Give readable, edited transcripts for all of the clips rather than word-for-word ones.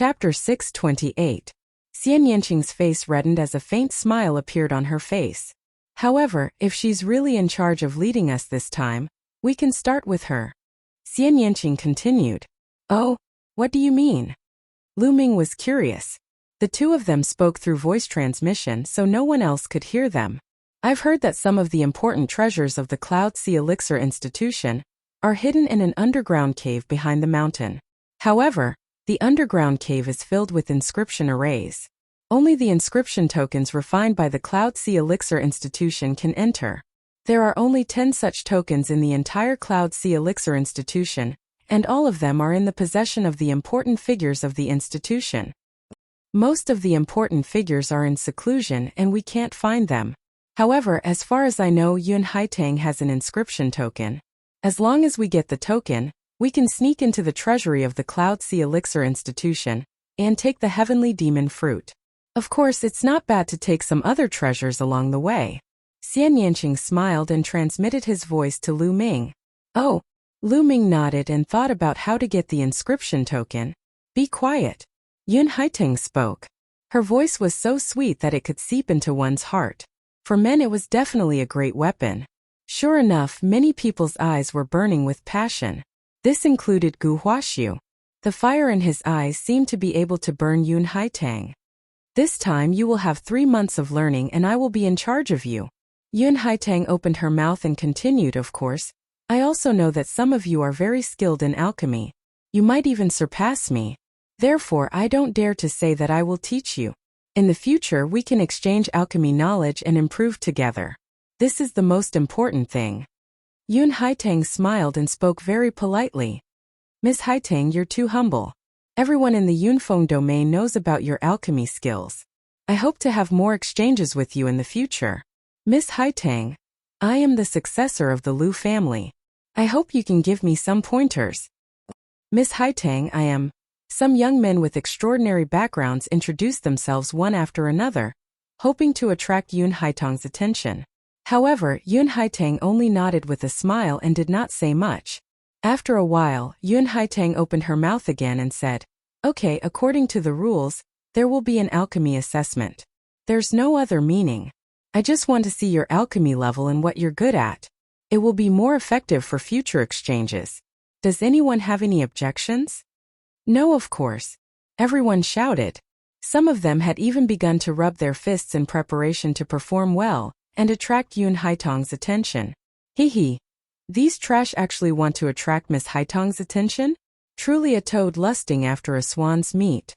Chapter 628. Xian Yanqing's face reddened as a faint smile appeared on her face. However, if she's really in charge of leading us this time, we can start with her. Xian Yanqing continued. Oh, what do you mean? Lu Ming was curious. The two of them spoke through voice transmission so no one else could hear them. I've heard that some of the important treasures of the Cloud Sea Elixir Institution are hidden in an underground cave behind the mountain. However, the underground cave is filled with inscription arrays. Only the inscription tokens refined by the Cloud Sea Elixir Institution can enter. There are only 10 such tokens in the entire Cloud Sea Elixir Institution, and all of them are in the possession of the important figures of the institution. Most of the important figures are in seclusion and we can't find them. However, as far as I know, Yun Haitang has an inscription token. As long as we get the token, we can sneak into the treasury of the Cloud Sea Elixir Institution and take the Heavenly Demon Fruit. Of course, it's not bad to take some other treasures along the way. Xian Yanqing smiled and transmitted his voice to Lu Ming. Oh. Lu Ming nodded and thought about how to get the inscription token. Be quiet. Yun Haitang spoke. Her voice was so sweet that it could seep into one's heart. For men it was definitely a great weapon. Sure enough, many people's eyes were burning with passion. This included Gu Huaxiu. The fire in his eyes seemed to be able to burn Yun Haitang. This time you will have 3 months of learning and I will be in charge of you. Yun Haitang opened her mouth and continued, of course. I also know that some of you are very skilled in alchemy. You might even surpass me. Therefore, I don't dare to say that I will teach you. In the future, we can exchange alchemy knowledge and improve together. This is the most important thing. Yun Haitang smiled and spoke very politely. Ms. Haitang, you're too humble. Everyone in the Yunfeng domain knows about your alchemy skills. I hope to have more exchanges with you in the future. Ms. Haitang, I am the successor of the Lu family. I hope you can give me some pointers. Ms. Haitang, I am. Some young men with extraordinary backgrounds introduced themselves one after another, hoping to attract Yun Haitang's attention. However, Yun Haitang only nodded with a smile and did not say much. After a while, Yun Haitang opened her mouth again and said, Okay, according to the rules, there will be an alchemy assessment. There's no other meaning. I just want to see your alchemy level and what you're good at. It will be more effective for future exchanges. Does anyone have any objections? No, of course. Everyone shouted. Some of them had even begun to rub their fists in preparation to perform well and attract Yun Haitang's attention. Hee. These trash actually want to attract Miss Haitang's attention? Truly a toad lusting after a swan's meat.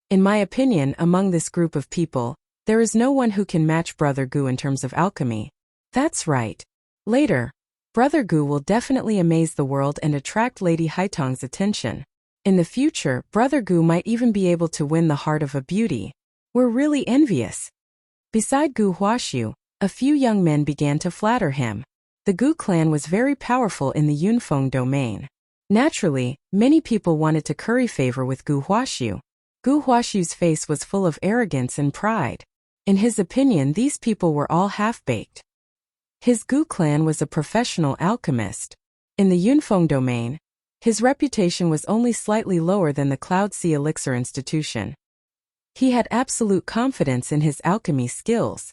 In my opinion, among this group of people, there is no one who can match Brother Gu in terms of alchemy. That's right. Later, Brother Gu will definitely amaze the world and attract Lady Haitang's attention. In the future, Brother Gu might even be able to win the heart of a beauty. We're really envious. Beside Gu Huaxiu, a few young men began to flatter him. The Gu clan was very powerful in the Yunfeng domain. Naturally, many people wanted to curry favor with Gu Huaxiu. Gu Huaxiu's face was full of arrogance and pride. In his opinion, these people were all half-baked. His Gu clan was a professional alchemist. In the Yunfeng domain, his reputation was only slightly lower than the Cloud Sea Elixir Institution. He had absolute confidence in his alchemy skills.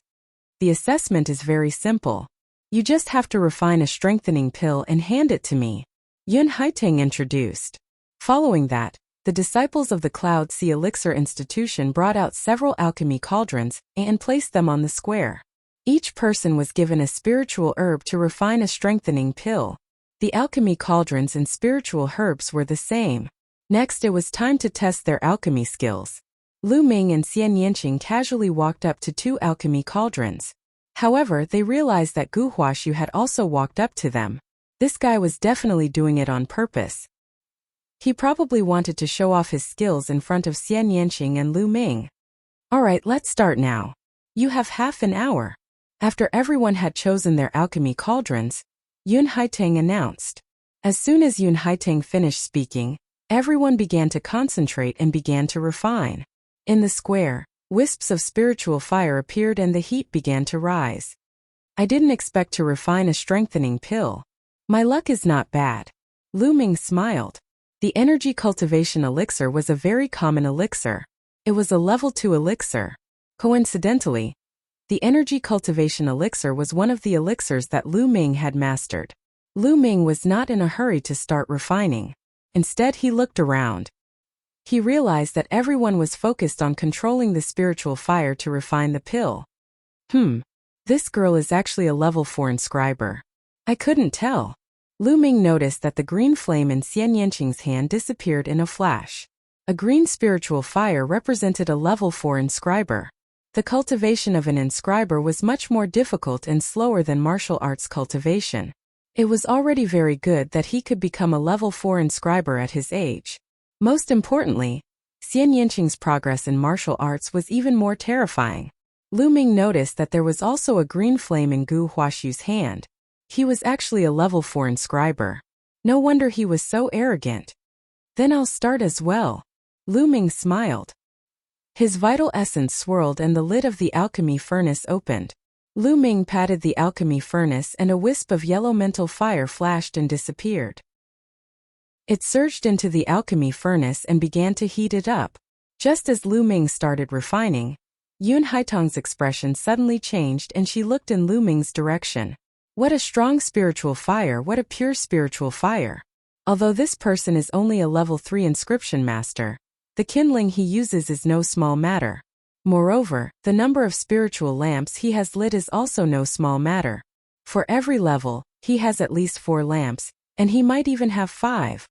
The assessment is very simple. You just have to refine a strengthening pill and hand it to me. Yun Haitang introduced. Following that, the disciples of the Cloud Sea Elixir Institution brought out several alchemy cauldrons and placed them on the square. Each person was given a spiritual herb to refine a strengthening pill. The alchemy cauldrons and spiritual herbs were the same. Next, it was time to test their alchemy skills. Lu Ming and Xian Yanqing casually walked up to 2 alchemy cauldrons. However, they realized that Gu Huaxiu had also walked up to them. This guy was definitely doing it on purpose. He probably wanted to show off his skills in front of Xian Yanqing and Lu Ming. Alright, let's start now. You have half an hour. After everyone had chosen their alchemy cauldrons, Yun Haitang announced. As soon as Yun Haitang finished speaking, everyone began to concentrate and began to refine. In the square, wisps of spiritual fire appeared and the heat began to rise. I didn't expect to refine a strengthening pill. My luck is not bad. Lu Ming smiled. The energy cultivation elixir was a very common elixir. It was a level 2 elixir. Coincidentally, the energy cultivation elixir was one of the elixirs that Lu Ming had mastered. Lu Ming was not in a hurry to start refining. Instead, he looked around. He realized that everyone was focused on controlling the spiritual fire to refine the pill. This girl is actually a level 4 inscriber. I couldn't tell. Lu Ming noticed that the green flame in Xian Yanqing's hand disappeared in a flash. A green spiritual fire represented a level 4 inscriber. The cultivation of an inscriber was much more difficult and slower than martial arts cultivation. It was already very good that he could become a level 4 inscriber at his age. Most importantly, Xian Yanqing's progress in martial arts was even more terrifying. Lu Ming noticed that there was also a green flame in Gu Huaxu's hand. He was actually a level 4 inscriber. No wonder he was so arrogant. Then I'll start as well. Lu Ming smiled. His vital essence swirled and the lid of the alchemy furnace opened. Lu Ming patted the alchemy furnace and a wisp of yellow mental fire flashed and disappeared. It surged into the alchemy furnace and began to heat it up. Just as Lu Ming started refining, Yun Haitong's expression suddenly changed and she looked in Lu Ming's direction. What a strong spiritual fire, what a pure spiritual fire. Although this person is only a level 3 inscription master, the kindling he uses is no small matter. Moreover, the number of spiritual lamps he has lit is also no small matter. For every level, he has at least 4 lamps, and he might even have 5.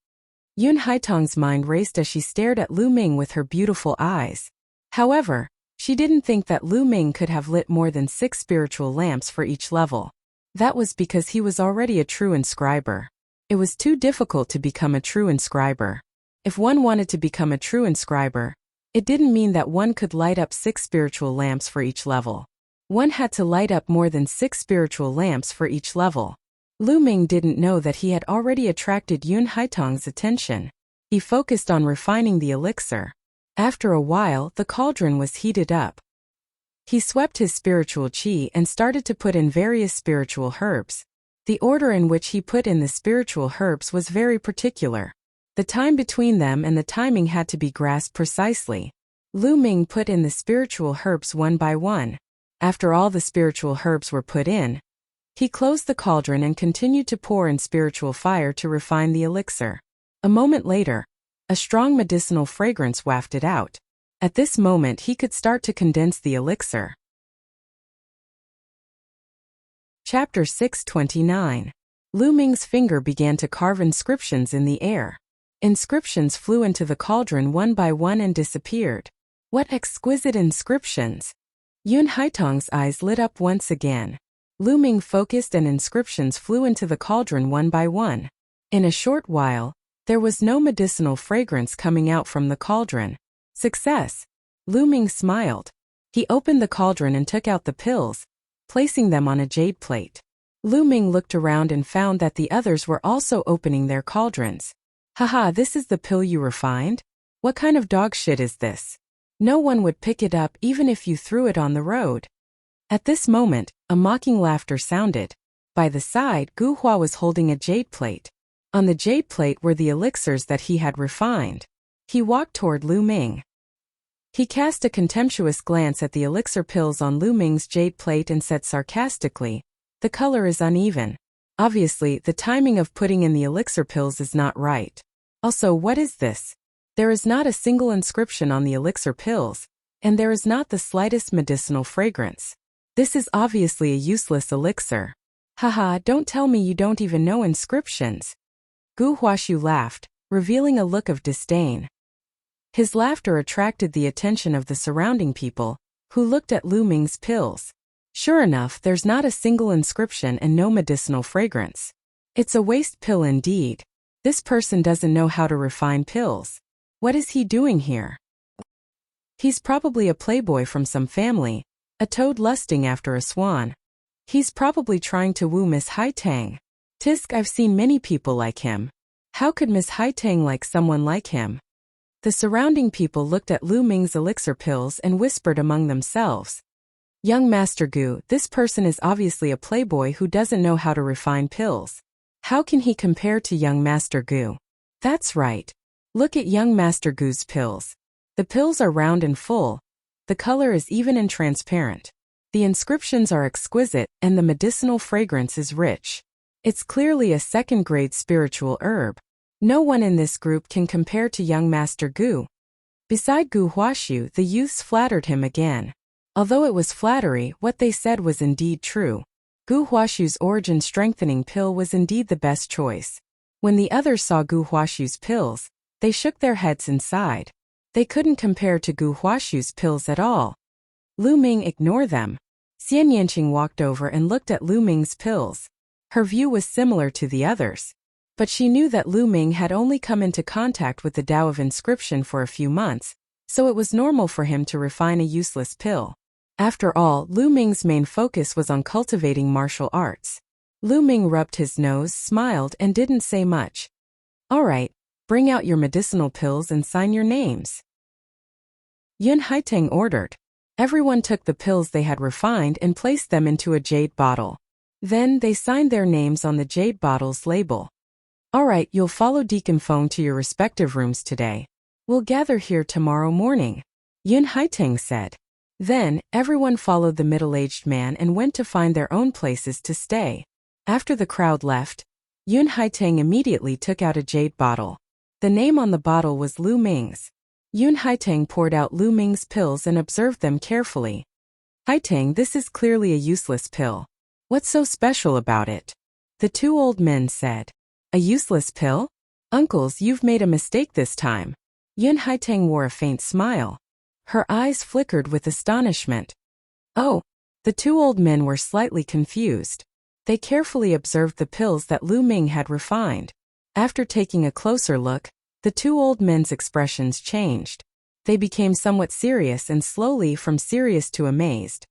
Yun Haitong's mind raced as she stared at Lu Ming with her beautiful eyes. However, she didn't think that Lu Ming could have lit more than 6 spiritual lamps for each level. That was because he was already a true inscriber. It was too difficult to become a true inscriber. If one wanted to become a true inscriber, it didn't mean that one could light up 6 spiritual lamps for each level. One had to light up more than 6 spiritual lamps for each level. Lu Ming didn't know that he had already attracted Yun Haitong's attention. He focused on refining the elixir. After a while, the cauldron was heated up. He swept his spiritual qi and started to put in various spiritual herbs. The order in which he put in the spiritual herbs was very particular. The time between them and the timing had to be grasped precisely. Lu Ming put in the spiritual herbs one by one. After all the spiritual herbs were put in, he closed the cauldron and continued to pour in spiritual fire to refine the elixir. A moment later, a strong medicinal fragrance wafted out. At this moment he could start to condense the elixir. Chapter 629. Lu Ming's finger began to carve inscriptions in the air. Inscriptions flew into the cauldron one by one and disappeared. What exquisite inscriptions! Yun Haitong's eyes lit up once again. Lu Ming focused and inscriptions flew into the cauldron one by one. In a short while, there was no medicinal fragrance coming out from the cauldron. Success! Lu Ming smiled. He opened the cauldron and took out the pills, placing them on a jade plate. Lu Ming looked around and found that the others were also opening their cauldrons. Haha, this is the pill you refined? What kind of dog shit is this? No one would pick it up even if you threw it on the road. At this moment, a mocking laughter sounded. By the side, Gu Hua was holding a jade plate. On the jade plate were the elixirs that he had refined. He walked toward Lu Ming. He cast a contemptuous glance at the elixir pills on Lu Ming's jade plate and said sarcastically, "The color is uneven. Obviously, the timing of putting in the elixir pills is not right. Also, what is this? There is not a single inscription on the elixir pills, and there is not the slightest medicinal fragrance. This is obviously a useless elixir. Haha, don't tell me you don't even know inscriptions." Gu Huaxu laughed, revealing a look of disdain. His laughter attracted the attention of the surrounding people, who looked at Lu Ming's pills. Sure enough, there's not a single inscription and no medicinal fragrance. It's a waste pill indeed. This person doesn't know how to refine pills. What is he doing here? He's probably a playboy from some family, a toad lusting after a swan. He's probably trying to woo Miss Haitang. Tisk, I've seen many people like him. How could Miss Haitang like someone like him? The surrounding people looked at Lu Ming's elixir pills and whispered among themselves. Young Master Gu, this person is obviously a playboy who doesn't know how to refine pills. How can he compare to young Master Gu? That's right, Look at young Master Gu's pills. The pills are round and full. The color is even and transparent. The inscriptions are exquisite, and the medicinal fragrance is rich. It's clearly a second-grade spiritual herb. No one in this group can compare to young Master Gu. Beside Gu Huaxiu, the youths flattered him again. Although it was flattery, what they said was indeed true. Gu Huaxiu's origin-strengthening pill was indeed the best choice. When the others saw Gu Huaxiu's pills, they shook their heads and sighed. They couldn't compare to Gu Huaxiu's pills at all. Lu Ming ignored them. Xian Yanqing walked over and looked at Lu Ming's pills. Her view was similar to the others. But she knew that Lu Ming had only come into contact with the Tao of inscription for a few months, so it was normal for him to refine a useless pill. After all, Lu Ming's main focus was on cultivating martial arts. Lu Ming rubbed his nose, smiled, and didn't say much. "All right, bring out your medicinal pills and sign your names," Yun Haiteng ordered. Everyone took the pills they had refined and placed them into a jade bottle. Then they signed their names on the jade bottle's label. "All right, you'll follow Deacon Feng to your respective rooms today. We'll gather here tomorrow morning," Yun Haiteng said. Then, everyone followed the middle-aged man and went to find their own places to stay. After the crowd left, Yun Haiteng immediately took out a jade bottle. The name on the bottle was Lu Ming's. Yun Haiteng poured out Lu Ming's pills and observed them carefully. "Haiteng, this is clearly a useless pill. What's so special about it?" The two old men said. "A useless pill? Uncles, you've made a mistake this time." Yun Haiteng wore a faint smile. Her eyes flickered with astonishment. "Oh." The two old men were slightly confused. They carefully observed the pills that Lu Ming had refined. After taking a closer look, the two old men's expressions changed. They became somewhat serious and slowly from serious to amazed.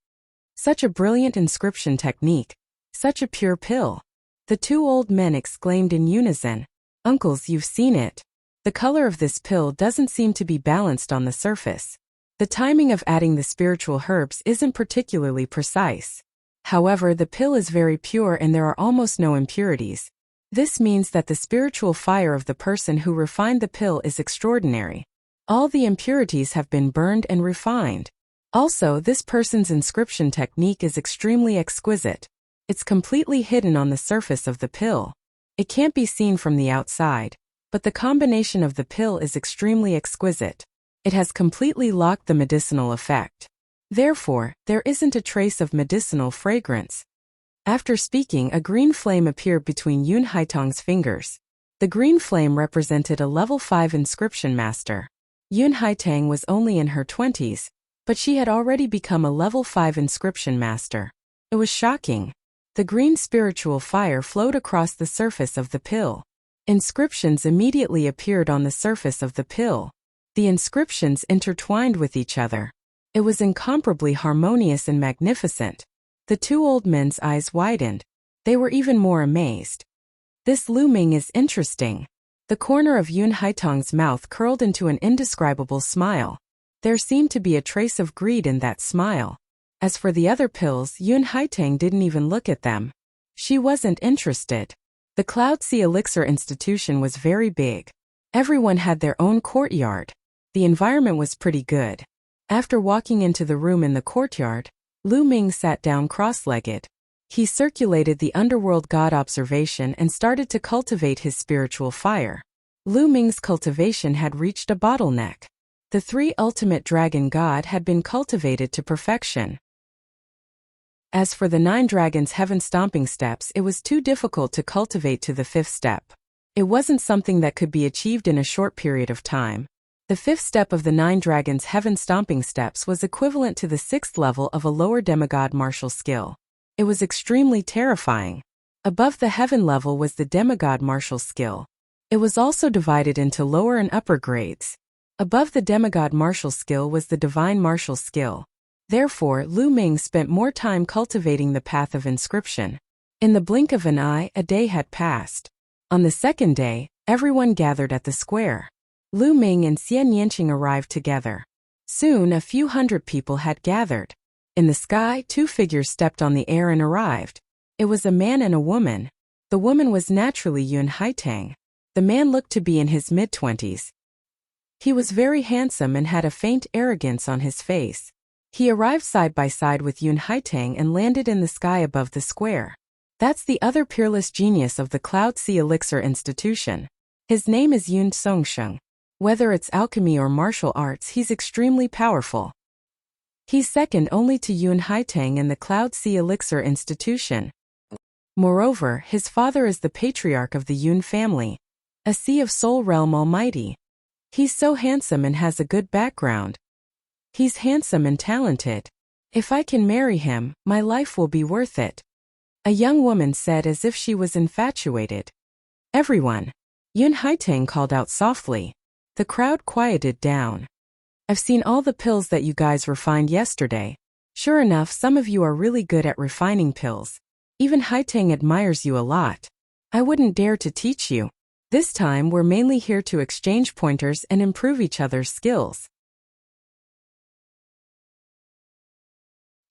Such a brilliant inscription technique. Such a pure pill. The two old men exclaimed in unison. "Uncles, you've seen it. The color of this pill doesn't seem to be balanced on the surface. The timing of adding the spiritual herbs isn't particularly precise. However, the pill is very pure and there are almost no impurities. This means that the spiritual fire of the person who refined the pill is extraordinary. All the impurities have been burned and refined. Also, this person's inscription technique is extremely exquisite. It's completely hidden on the surface of the pill. It can't be seen from the outside, but the combination of the pill is extremely exquisite. It has completely locked the medicinal effect. Therefore, there isn't a trace of medicinal fragrance." After speaking, a green flame appeared between Yun Haiteng's fingers. The green flame represented a level 5 inscription master. Yun Haiteng was only in her 20s, but she had already become a level 5 inscription master. It was shocking. The green spiritual fire flowed across the surface of the pill. Inscriptions immediately appeared on the surface of the pill. The inscriptions intertwined with each other. It was incomparably harmonious and magnificent. The two old men's eyes widened. They were even more amazed. "This Lu Ming is interesting." The corner of Yun Haiteng's mouth curled into an indescribable smile. There seemed to be a trace of greed in that smile. As for the other pills, Yun Haiteng didn't even look at them. She wasn't interested. The Cloud Sea Elixir Institution was very big. Everyone had their own courtyard. The environment was pretty good. After walking into the room in the courtyard, Lu Ming sat down cross-legged. He circulated the underworld god observation and started to cultivate his spiritual fire. Lu Ming's cultivation had reached a bottleneck. The 3 ultimate dragon god had been cultivated to perfection. As for the 9 dragons' heaven-stomping steps, it was too difficult to cultivate to the 5th step. It wasn't something that could be achieved in a short period of time. The 5th step of the 9 dragons' heaven-stomping steps was equivalent to the 6th level of a lower demigod martial skill. It was extremely terrifying. Above the heaven level was the demigod martial skill. It was also divided into lower and upper grades. Above the demigod martial skill was the divine martial skill. Therefore, Lu Ming spent more time cultivating the path of inscription. In the blink of an eye, a day had passed. On the second day, everyone gathered at the square. Lu Ming and Xian Yanqing arrived together. Soon a few hundred people had gathered. In the sky, 2 figures stepped on the air and arrived. It was a man and a woman. The woman was naturally Yun Haiteng. The man looked to be in his mid-20s. He was very handsome and had a faint arrogance on his face. He arrived side by side with Yun Haitang and landed in the sky above the square. That's the other peerless genius of the Cloud Sea Elixir Institution. His name is Yun Songsheng. Whether it's alchemy or martial arts, he's extremely powerful. He's second only to Yun Haitang in the Cloud Sea Elixir Institution. Moreover, his father is the patriarch of the Yun family, a Sea of Soul Realm Almighty. He's so handsome and has a good background. He's handsome and talented. If I can marry him, my life will be worth it. A young woman said as if she was infatuated. Everyone. Yun Haitang called out softly. The crowd quieted down. I've seen all the pills that you guys refined yesterday. Sure enough, some of you are really good at refining pills. Even Haitang admires you a lot. I wouldn't dare to teach you. This time we're mainly here to exchange pointers and improve each other's skills.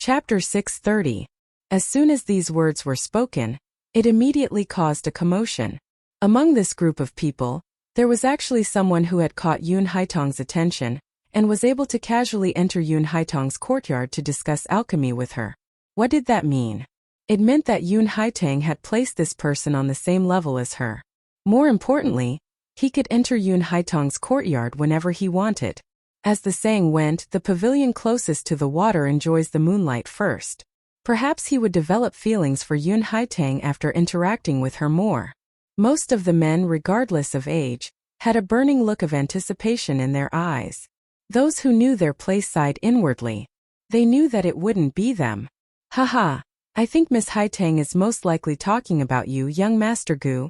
Chapter 630. As soon as these words were spoken, it immediately caused a commotion. Among this group of people, there was actually someone who had caught Yun Haitang's attention and was able to casually enter Yun Haitang's courtyard to discuss alchemy with her. What did that mean? It meant that Yun Haitang had placed this person on the same level as her. More importantly, he could enter Yun Haitang's courtyard whenever he wanted. As the saying went, the pavilion closest to the water enjoys the moonlight first. Perhaps he would develop feelings for Yun Haitang after interacting with her more. Most of the men, regardless of age, had a burning look of anticipation in their eyes. Those who knew their place sighed inwardly. They knew that it wouldn't be them. Haha, I think Miss Haitang is most likely talking about you, young Master Gu.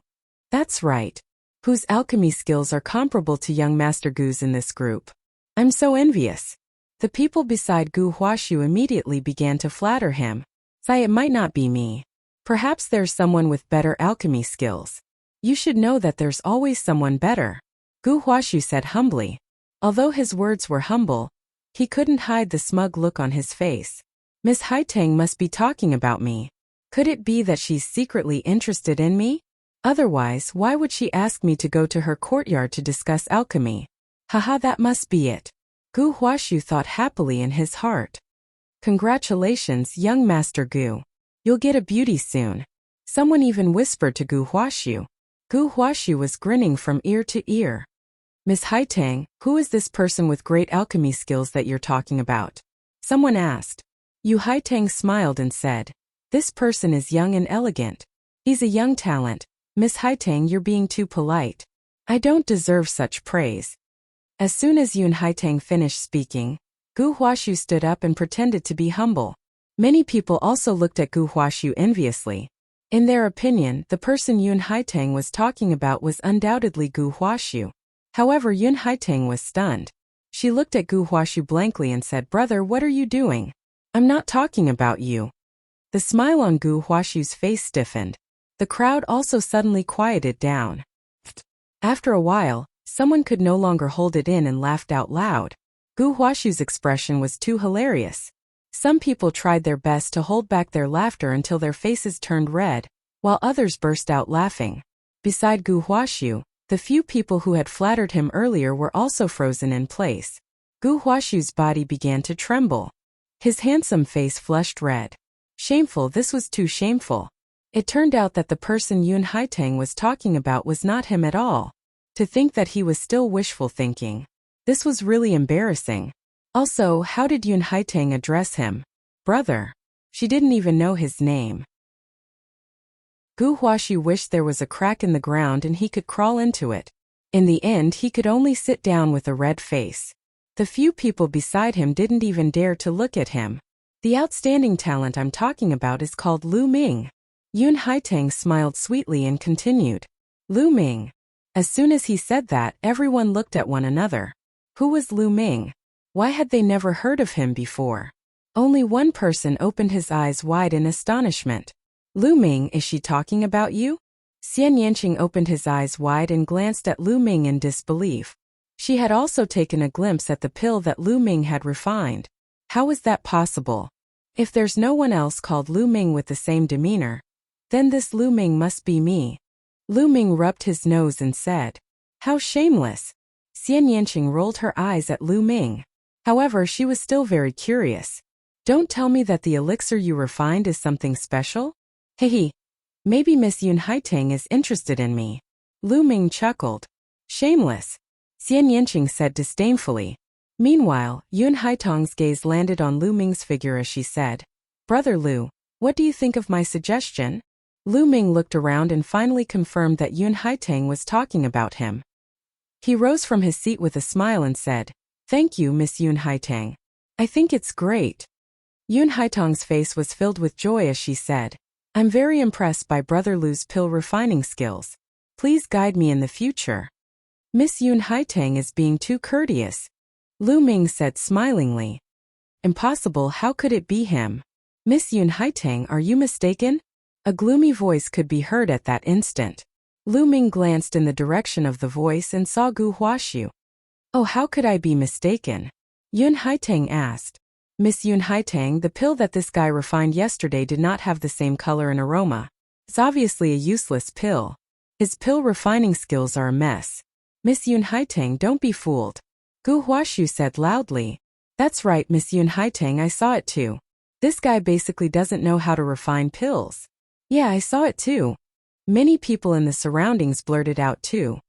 That's right. Whose alchemy skills are comparable to young Master Gu's in this group. I'm so envious. The people beside Gu Huashu immediately began to flatter him. Say it might not be me. Perhaps there's someone with better alchemy skills. You should know that there's always someone better. Gu Huashu said humbly. Although his words were humble, he couldn't hide the smug look on his face. Miss Haitang must be talking about me. Could it be that she's secretly interested in me? Otherwise, why would she ask me to go to her courtyard to discuss alchemy? Haha, that must be it. Gu Huashu thought happily in his heart. Congratulations, young Master Gu. You'll get a beauty soon. Someone even whispered to Gu Huashu. Gu Huashu was grinning from ear to ear. Miss Haitang, who is this person with great alchemy skills that you're talking about? Someone asked. Yu Haitang smiled and said, this person is young and elegant. He's a young talent. Miss Haitang, you're being too polite. I don't deserve such praise. As soon as Yun Haitang finished speaking, Gu Huashu stood up and pretended to be humble. Many people also looked at Gu Huashu enviously. In their opinion, the person Yun Haitang was talking about was undoubtedly Gu Huashu. However, Yun Haitang was stunned. She looked at Gu Huashu blankly and said, Brother, what are you doing? I'm not talking about you. The smile on Gu Huashu's face stiffened. The crowd also suddenly quieted down. After a while, someone could no longer hold it in and laughed out loud. Gu Huashu's expression was too hilarious. Some people tried their best to hold back their laughter until their faces turned red, while others burst out laughing. Beside Gu Huashu, the few people who had flattered him earlier were also frozen in place. Gu Huashu's body began to tremble. His handsome face flushed red. Shameful, this was too shameful. It turned out that the person Yun Haitang was talking about was not him at all. To think that he was still wishful thinking. This was really embarrassing. Also, how did Yun Haitang address him? Brother. She didn't even know his name. Gu Huashu wished there was a crack in the ground and he could crawl into it. In the end, he could only sit down with a red face. The few people beside him didn't even dare to look at him. The outstanding talent I'm talking about is called Lu Ming. Yun Haitang smiled sweetly and continued. Lu Ming. As soon as he said that, everyone looked at one another. Who was Lu Ming? Why had they never heard of him before? Only one person opened his eyes wide in astonishment. Lu Ming, is she talking about you? Xian Yanqing opened his eyes wide and glanced at Lu Ming in disbelief. She had also taken a glimpse at the pill that Lu Ming had refined. How was that possible? If there's no one else called Lu Ming with the same demeanor, then this Lu Ming must be me. Lu Ming rubbed his nose and said, how shameless. Xian Yanqing rolled her eyes at Lu Ming. However, she was still very curious. Don't tell me that the elixir you refined is something special? Hehe. Maybe Miss Yun Haitang is interested in me. Lu Ming chuckled. Shameless. Xian Yanqing said disdainfully. Meanwhile, Yun Haitang's gaze landed on Lu Ming's figure as she said, Brother Lu, what do you think of my suggestion? Lu Ming looked around and finally confirmed that Yun Haitang was talking about him. He rose from his seat with a smile and said, Thank you, Miss Yun Haitang. I think it's great. Yun Haitang's face was filled with joy as she said, I'm very impressed by Brother Lu's pill refining skills. Please guide me in the future. Miss Yun Haitang is being too courteous. Lu Ming said smilingly. Impossible, how could it be him? Miss Yun Haitang, are you mistaken? A gloomy voice could be heard at that instant. Lu Ming glanced in the direction of the voice and saw Gu Huaxiu. Oh, how could I be mistaken? Yun Haitang asked. Miss Yun Haitang, the pill that this guy refined yesterday did not have the same color and aroma. It's obviously a useless pill. His pill refining skills are a mess. Miss Yun Haitang, don't be fooled. Gu Huaxiu said loudly. That's right, Miss Yun Haitang, I saw it too. This guy basically doesn't know how to refine pills. Yeah, I saw it too. Many people in the surroundings blurted out too.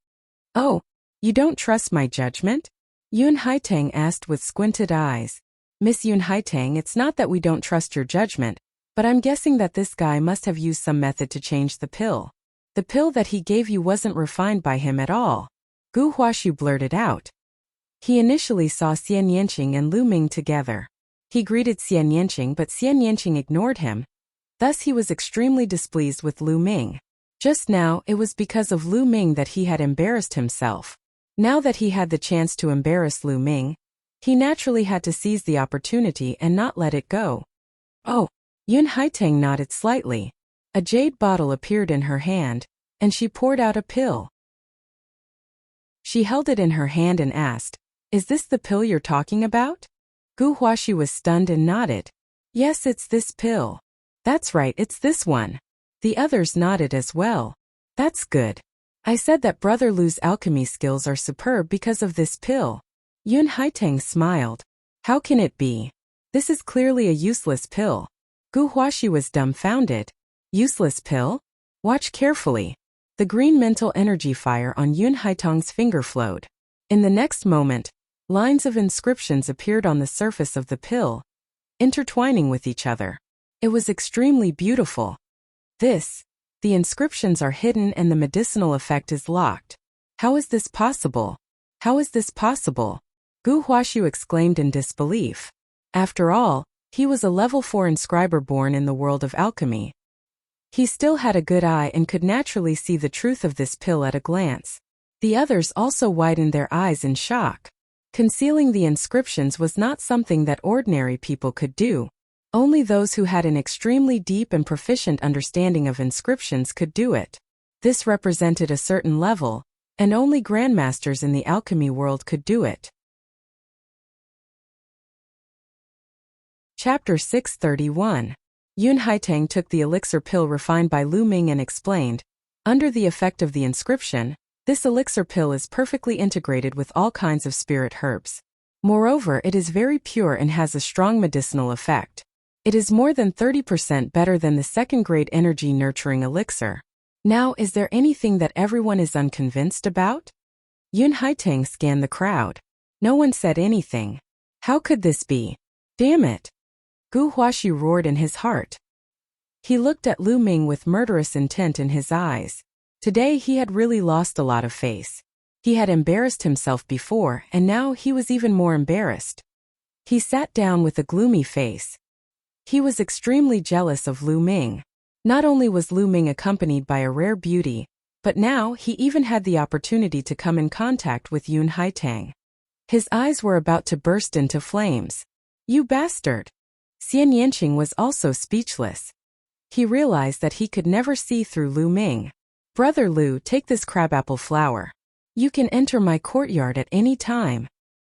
Oh, you don't trust my judgment? Yun Haitang asked with squinted eyes. Miss Yun Haitang, it's not that we don't trust your judgment, but I'm guessing that this guy must have used some method to change the pill. The pill that he gave you wasn't refined by him at all. Gu Huaxiu blurted out. He initially saw Xian Yanqing and Lu Ming together. He greeted Xian Yanqing, but Xian Yanqing ignored him. Thus he was extremely displeased with Lu Ming. Just now, it was because of Lu Ming that he had embarrassed himself. Now that he had the chance to embarrass Lu Ming, he naturally had to seize the opportunity and not let it go. Oh, Yun Haitang nodded slightly. A jade bottle appeared in her hand, and she poured out a pill. She held it in her hand and asked, Is this the pill you're talking about? Gu Huaxiu was stunned and nodded. Yes, it's this pill. That's right, it's this one. The others nodded as well. That's good. I said that Brother Lu's alchemy skills are superb because of this pill. Yun Haitang smiled. How can it be? This is clearly a useless pill. Gu Huaxiu was dumbfounded. Useless pill? Watch carefully. The green mental energy fire on Yun Haitang's finger flowed. In the next moment, lines of inscriptions appeared on the surface of the pill, intertwining with each other. It was extremely beautiful. The inscriptions are hidden and the medicinal effect is locked. How is this possible? How is this possible? Gu Huaxiu exclaimed in disbelief. After all, he was a level 4 inscriber born in the world of alchemy. He still had a good eye and could naturally see the truth of this pill at a glance. The others also widened their eyes in shock. Concealing the inscriptions was not something that ordinary people could do. Only those who had an extremely deep and proficient understanding of inscriptions could do it. This represented a certain level, and only grandmasters in the alchemy world could do it. Chapter 631. Yun Haitang took the elixir pill refined by Lu Ming and explained, under the effect of the inscription, this elixir pill is perfectly integrated with all kinds of spirit herbs. Moreover, it is very pure and has a strong medicinal effect. It is more than 30% better than the second-grade energy nurturing elixir. Now, is there anything that everyone is unconvinced about? Yun Haitang scanned the crowd. No one said anything. How could this be? Damn it! Gu Huaxiu roared in his heart. He looked at Lu Ming with murderous intent in his eyes. Today he had really lost a lot of face. He had embarrassed himself before, and now he was even more embarrassed. He sat down with a gloomy face. He was extremely jealous of Lu Ming. Not only was Lu Ming accompanied by a rare beauty, but now he even had the opportunity to come in contact with Yun Haitang. His eyes were about to burst into flames. You bastard! Xian Yanqing was also speechless. He realized that he could never see through Lu Ming. Brother Lu, take this crabapple flower. You can enter my courtyard at any time.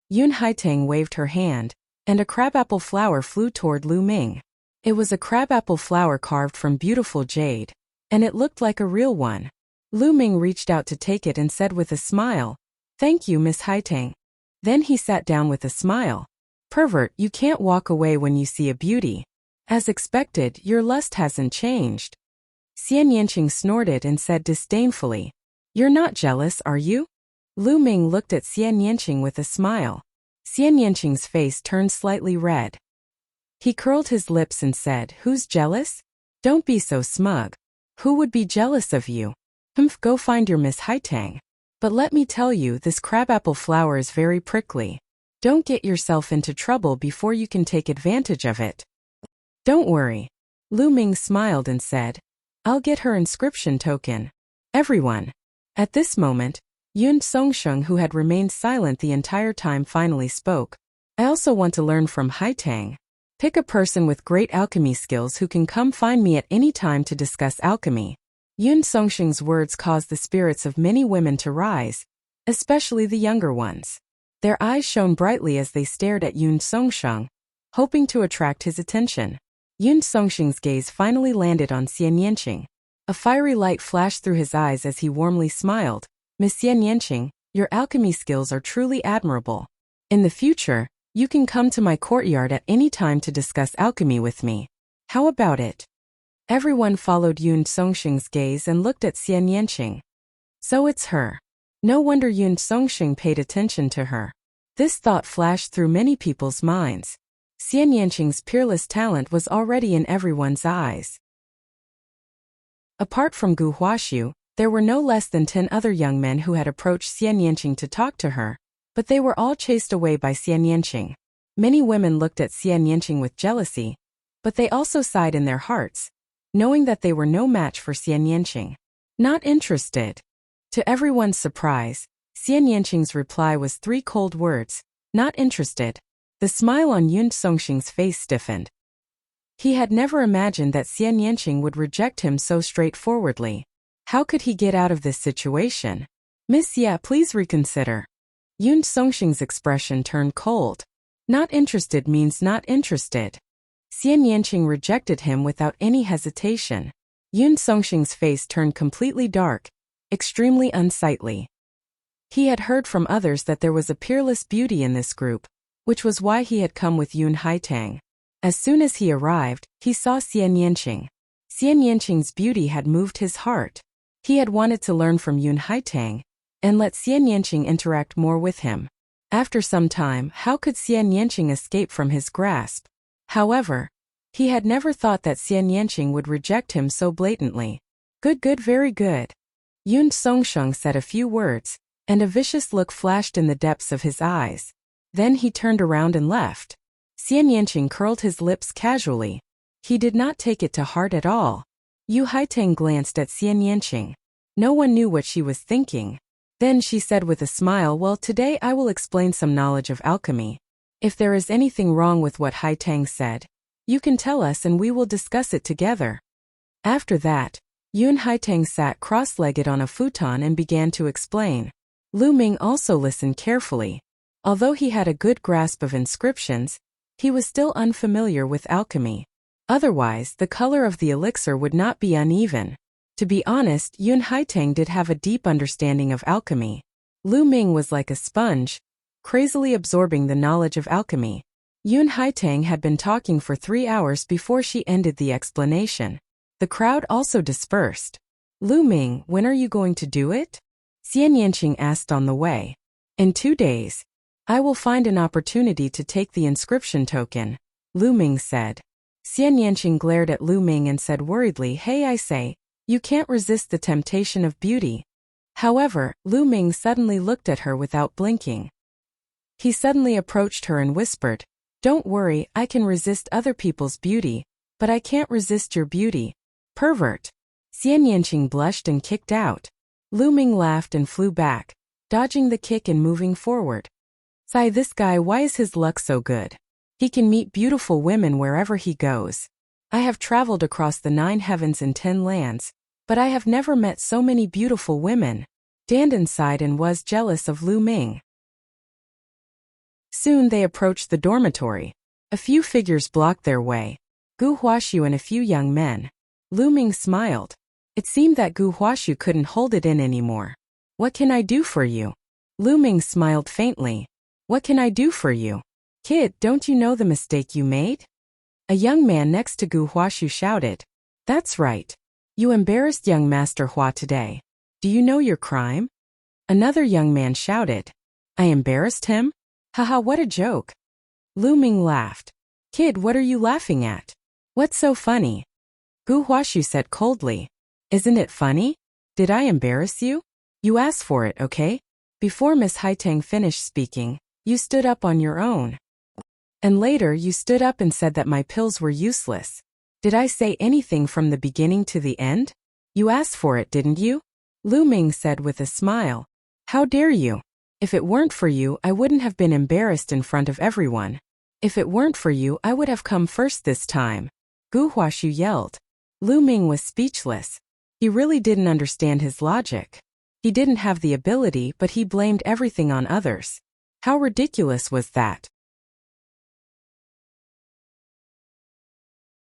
Yun Haitang waved her hand, and a crabapple flower flew toward Lu Ming. It was a crabapple flower carved from beautiful jade, and it looked like a real one. Lu Ming reached out to take it and said with a smile, Thank you, Miss Haitang. Then he sat down with a smile. Pervert, you can't walk away when you see a beauty. As expected, your lust hasn't changed. Xian Yanqing snorted and said disdainfully, You're not jealous, are you? Lu Ming looked at Xian Yanqing with a smile. Xian Yanqing's face turned slightly red. He curled his lips and said, Who's jealous? Don't be so smug. Who would be jealous of you? Go find your Miss Haitang. But let me tell you, this crabapple flower is very prickly. Don't get yourself into trouble before you can take advantage of it. Don't worry. Lu Ming smiled and said, I'll get her inscription token. Everyone. At this moment, Yun Songsheng, who had remained silent the entire time, finally spoke. I also want to learn from Haitang. Pick a person with great alchemy skills who can come find me at any time to discuss alchemy. Yun Songsheng's words caused the spirits of many women to rise, especially the younger ones. Their eyes shone brightly as they stared at Yun Songsheng, hoping to attract his attention. Yun Songsheng's gaze finally landed on Xian Yanqing. A fiery light flashed through his eyes as he warmly smiled. Miss Xian Yanqing, your alchemy skills are truly admirable. In the future, you can come to my courtyard at any time to discuss alchemy with me. How about it? Everyone followed Yun Songsheng's gaze and looked at Xian Yanqing. So it's her. No wonder Yun Songsheng paid attention to her. This thought flashed through many people's minds. Xian Yanqing's peerless talent was already in everyone's eyes. Apart from Gu Huaxiu, there were no less than 10 other young men who had approached Xian Yanqing to talk to her, but they were all chased away by Xian Yanqing. Many women looked at Xian Yanqing with jealousy, but they also sighed in their hearts, knowing that they were no match for Xian Yanqing. Not interested. To everyone's surprise, Xian Yanqing's reply was 3 cold words, not interested. The smile on Yun Songsheng's face stiffened. He had never imagined that Xian Yanqing would reject him so straightforwardly. How could he get out of this situation? Miss Ye, please reconsider. Yun Songsheng's expression turned cold. Not interested means not interested. Xian Yanqing rejected him without any hesitation. Yun Songsheng's face turned completely dark, extremely unsightly. He had heard from others that there was a peerless beauty in this group, which was why he had come with Yun Haitang. As soon as he arrived, he saw Xian Yanqing. Xian Yanqing's beauty had moved his heart. He had wanted to learn from Yun Haitang and let Xian Yanqing interact more with him. After some time, how could Xian Yanqing escape from his grasp? However, he had never thought that Xian Yanqing would reject him so blatantly. Good, very good. Yun Songsheng said a few words, and a vicious look flashed in the depths of his eyes. Then he turned around and left. Xian Yanqing curled his lips casually. He did not take it to heart at all. Yu Haitang glanced at Xian Yanqing. No one knew what she was thinking. Then she said with a smile, Well, today I will explain some knowledge of alchemy. If there is anything wrong with what Haitang said, you can tell us and we will discuss it together. After that, Yun Haitang sat cross-legged on a futon and began to explain. Lu Ming also listened carefully. Although he had a good grasp of inscriptions, he was still unfamiliar with alchemy. Otherwise, the color of the elixir would not be uneven. To be honest, Yun Haitang did have a deep understanding of alchemy. Lu Ming was like a sponge, crazily absorbing the knowledge of alchemy. Yun Haitang had been talking for 3 hours before she ended the explanation. The crowd also dispersed. Lu Ming, when are you going to do it? Xian Yanqing asked on the way. In 2 days. I will find an opportunity to take the inscription token, Lu Ming said. Xian Yanqing glared at Lu Ming and said worriedly, Hey, I say, you can't resist the temptation of beauty. However, Lu Ming suddenly looked at her without blinking. He suddenly approached her and whispered, Don't worry, I can resist other people's beauty, but I can't resist your beauty. Pervert. Xian Yanqing blushed and kicked out. Lu Ming laughed and flew back, dodging the kick and moving forward. Sigh, this guy, why is his luck so good? He can meet beautiful women wherever he goes. I have traveled across the 9 heavens and 10 lands, but I have never met so many beautiful women. Dandan sighed and was jealous of Lu Ming. Soon they approached the dormitory. A few figures blocked their way. Gu Huaxiu and a few young men. Lu Ming smiled. It seemed that Gu Huaxiu couldn't hold it in anymore. What can I do for you? Lu Ming smiled faintly. What can I do for you? Kid, don't you know the mistake you made? A young man next to Gu Huashu shouted. That's right. You embarrassed young Master Hua today. Do you know your crime? Another young man shouted. I embarrassed him? Haha, what a joke. Lu Ming laughed. Kid, what are you laughing at? What's so funny? Gu Huashu said coldly. Isn't it funny? Did I embarrass you? You asked for it, okay? Before Miss Haitang finished speaking, you stood up on your own. And later you stood up and said that my pills were useless. Did I say anything from the beginning to the end? You asked for it, didn't you? Lu Ming said with a smile. How dare you? If it weren't for you, I wouldn't have been embarrassed in front of everyone. If it weren't for you, I would have come first this time. Gu Huashu yelled. Lu Ming was speechless. He really didn't understand his logic. He didn't have the ability, but he blamed everything on others. How ridiculous was that?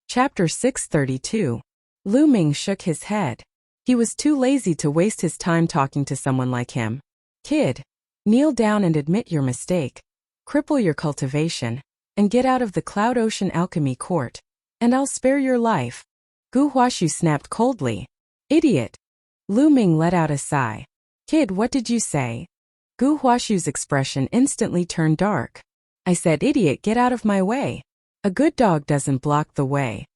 Chapter 632. Lu Ming shook his head. He was too lazy to waste his time talking to someone like him. Kid, kneel down and admit your mistake. Cripple your cultivation, and get out of the Cloud Ocean Alchemy Court, and I'll spare your life. Gu Huashu snapped coldly. Idiot. Lu Ming let out a sigh. Kid, what did you say? Gu Huashu's expression instantly turned dark. I said, idiot, get out of my way. A good dog doesn't block the way.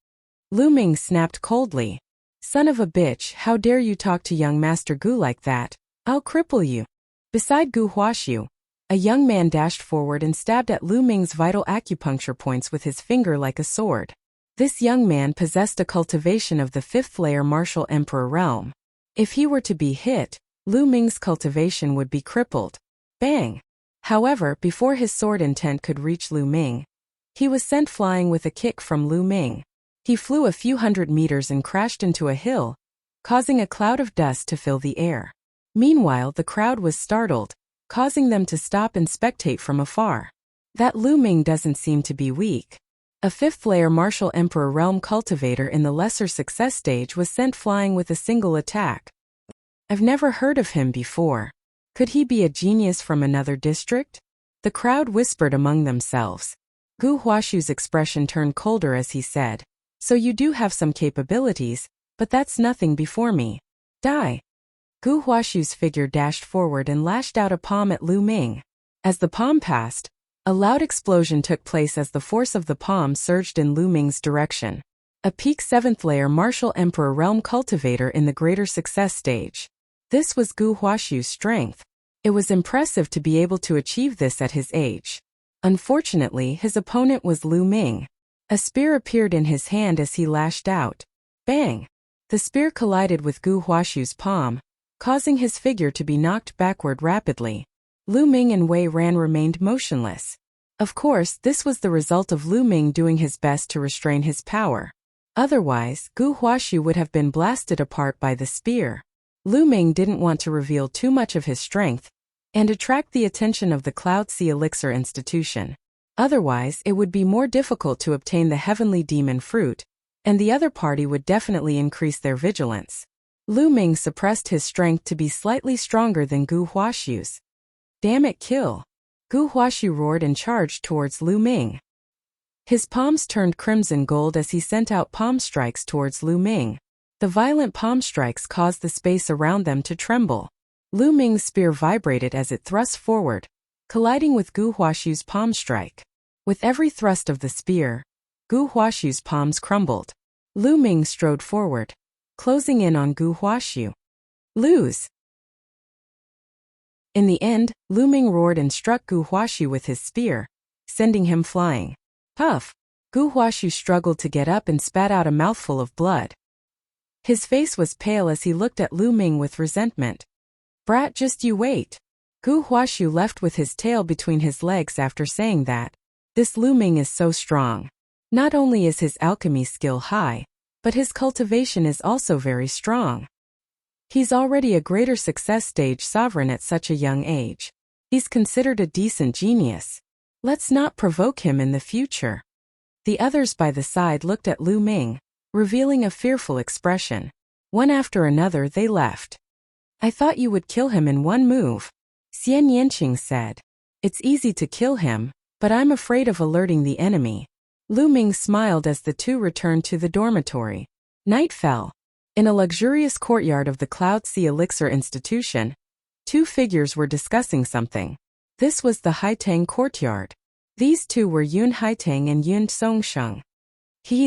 Lu Ming snapped coldly. Son of a bitch, how dare you talk to young Master Gu like that? I'll cripple you. Beside Gu Huashu, a young man dashed forward and stabbed at Lu Ming's vital acupuncture points with his finger like a sword. This young man possessed a cultivation of the 5th layer martial emperor realm. If he were to be hit, Lu Ming's cultivation would be crippled. Bang! However, before his sword intent could reach Lu Ming, he was sent flying with a kick from Lu Ming. He flew a few hundred meters and crashed into a hill, causing a cloud of dust to fill the air. Meanwhile, the crowd was startled, causing them to stop and spectate from afar. That Lu Ming doesn't seem to be weak. A 5th layer martial emperor realm cultivator in the lesser success stage was sent flying with a single attack. I've never heard of him before. Could he be a genius from another district? The crowd whispered among themselves. Gu Huashu's expression turned colder as he said, So you do have some capabilities, but that's nothing before me. Die. Gu Huashu's figure dashed forward and lashed out a palm at Lu Ming. As the palm passed, a loud explosion took place as the force of the palm surged in Lu Ming's direction. A peak 7th layer martial emperor realm cultivator in the greater success stage. This was Gu Huashu's strength. It was impressive to be able to achieve this at his age. Unfortunately, his opponent was Lu Ming. A spear appeared in his hand as he lashed out. Bang! The spear collided with Gu Huashu's palm, causing his figure to be knocked backward rapidly. Lu Ming and Wei Ran remained motionless. Of course, this was the result of Lu Ming doing his best to restrain his power. Otherwise, Gu Huashu would have been blasted apart by the spear. Lu Ming didn't want to reveal too much of his strength and attract the attention of the Cloud Sea Elixir Institution. Otherwise, it would be more difficult to obtain the Heavenly Demon Fruit, and the other party would definitely increase their vigilance. Lu Ming suppressed his strength to be slightly stronger than Gu Huashu's. Damn it, kill! Gu Huashu roared and charged towards Lu Ming. His palms turned crimson gold as he sent out palm strikes towards Lu Ming. The violent palm strikes caused the space around them to tremble. Lu Ming's spear vibrated as it thrust forward, colliding with Gu Huashu's palm strike. With every thrust of the spear, Gu Huashu's palms crumbled. Lu Ming strode forward, closing in on Gu Huashu. Lose! In the end, Lu Ming roared and struck Gu Huashu with his spear, sending him flying. Puff! Gu Huashu struggled to get up and spat out a mouthful of blood. His face was pale as he looked at Lu Ming with resentment. Brat, just you wait. Gu Huashu left with his tail between his legs after saying that. This Lu Ming is so strong. Not only is his alchemy skill high, but his cultivation is also very strong. He's already a greater success stage sovereign at such a young age. He's considered a decent genius. Let's not provoke him in the future. The others by the side looked at Lu Ming, revealing a fearful expression. One after another they left. I thought you would kill him in one move. Xian Yanqing said. It's easy to kill him, but I'm afraid of alerting the enemy. Lu Ming smiled as the two returned to the dormitory. Night fell. In a luxurious courtyard of the Cloud Sea Elixir Institution, two figures were discussing something. This was the Haitang courtyard. These two were Yun Haitang and Yun Songsheng.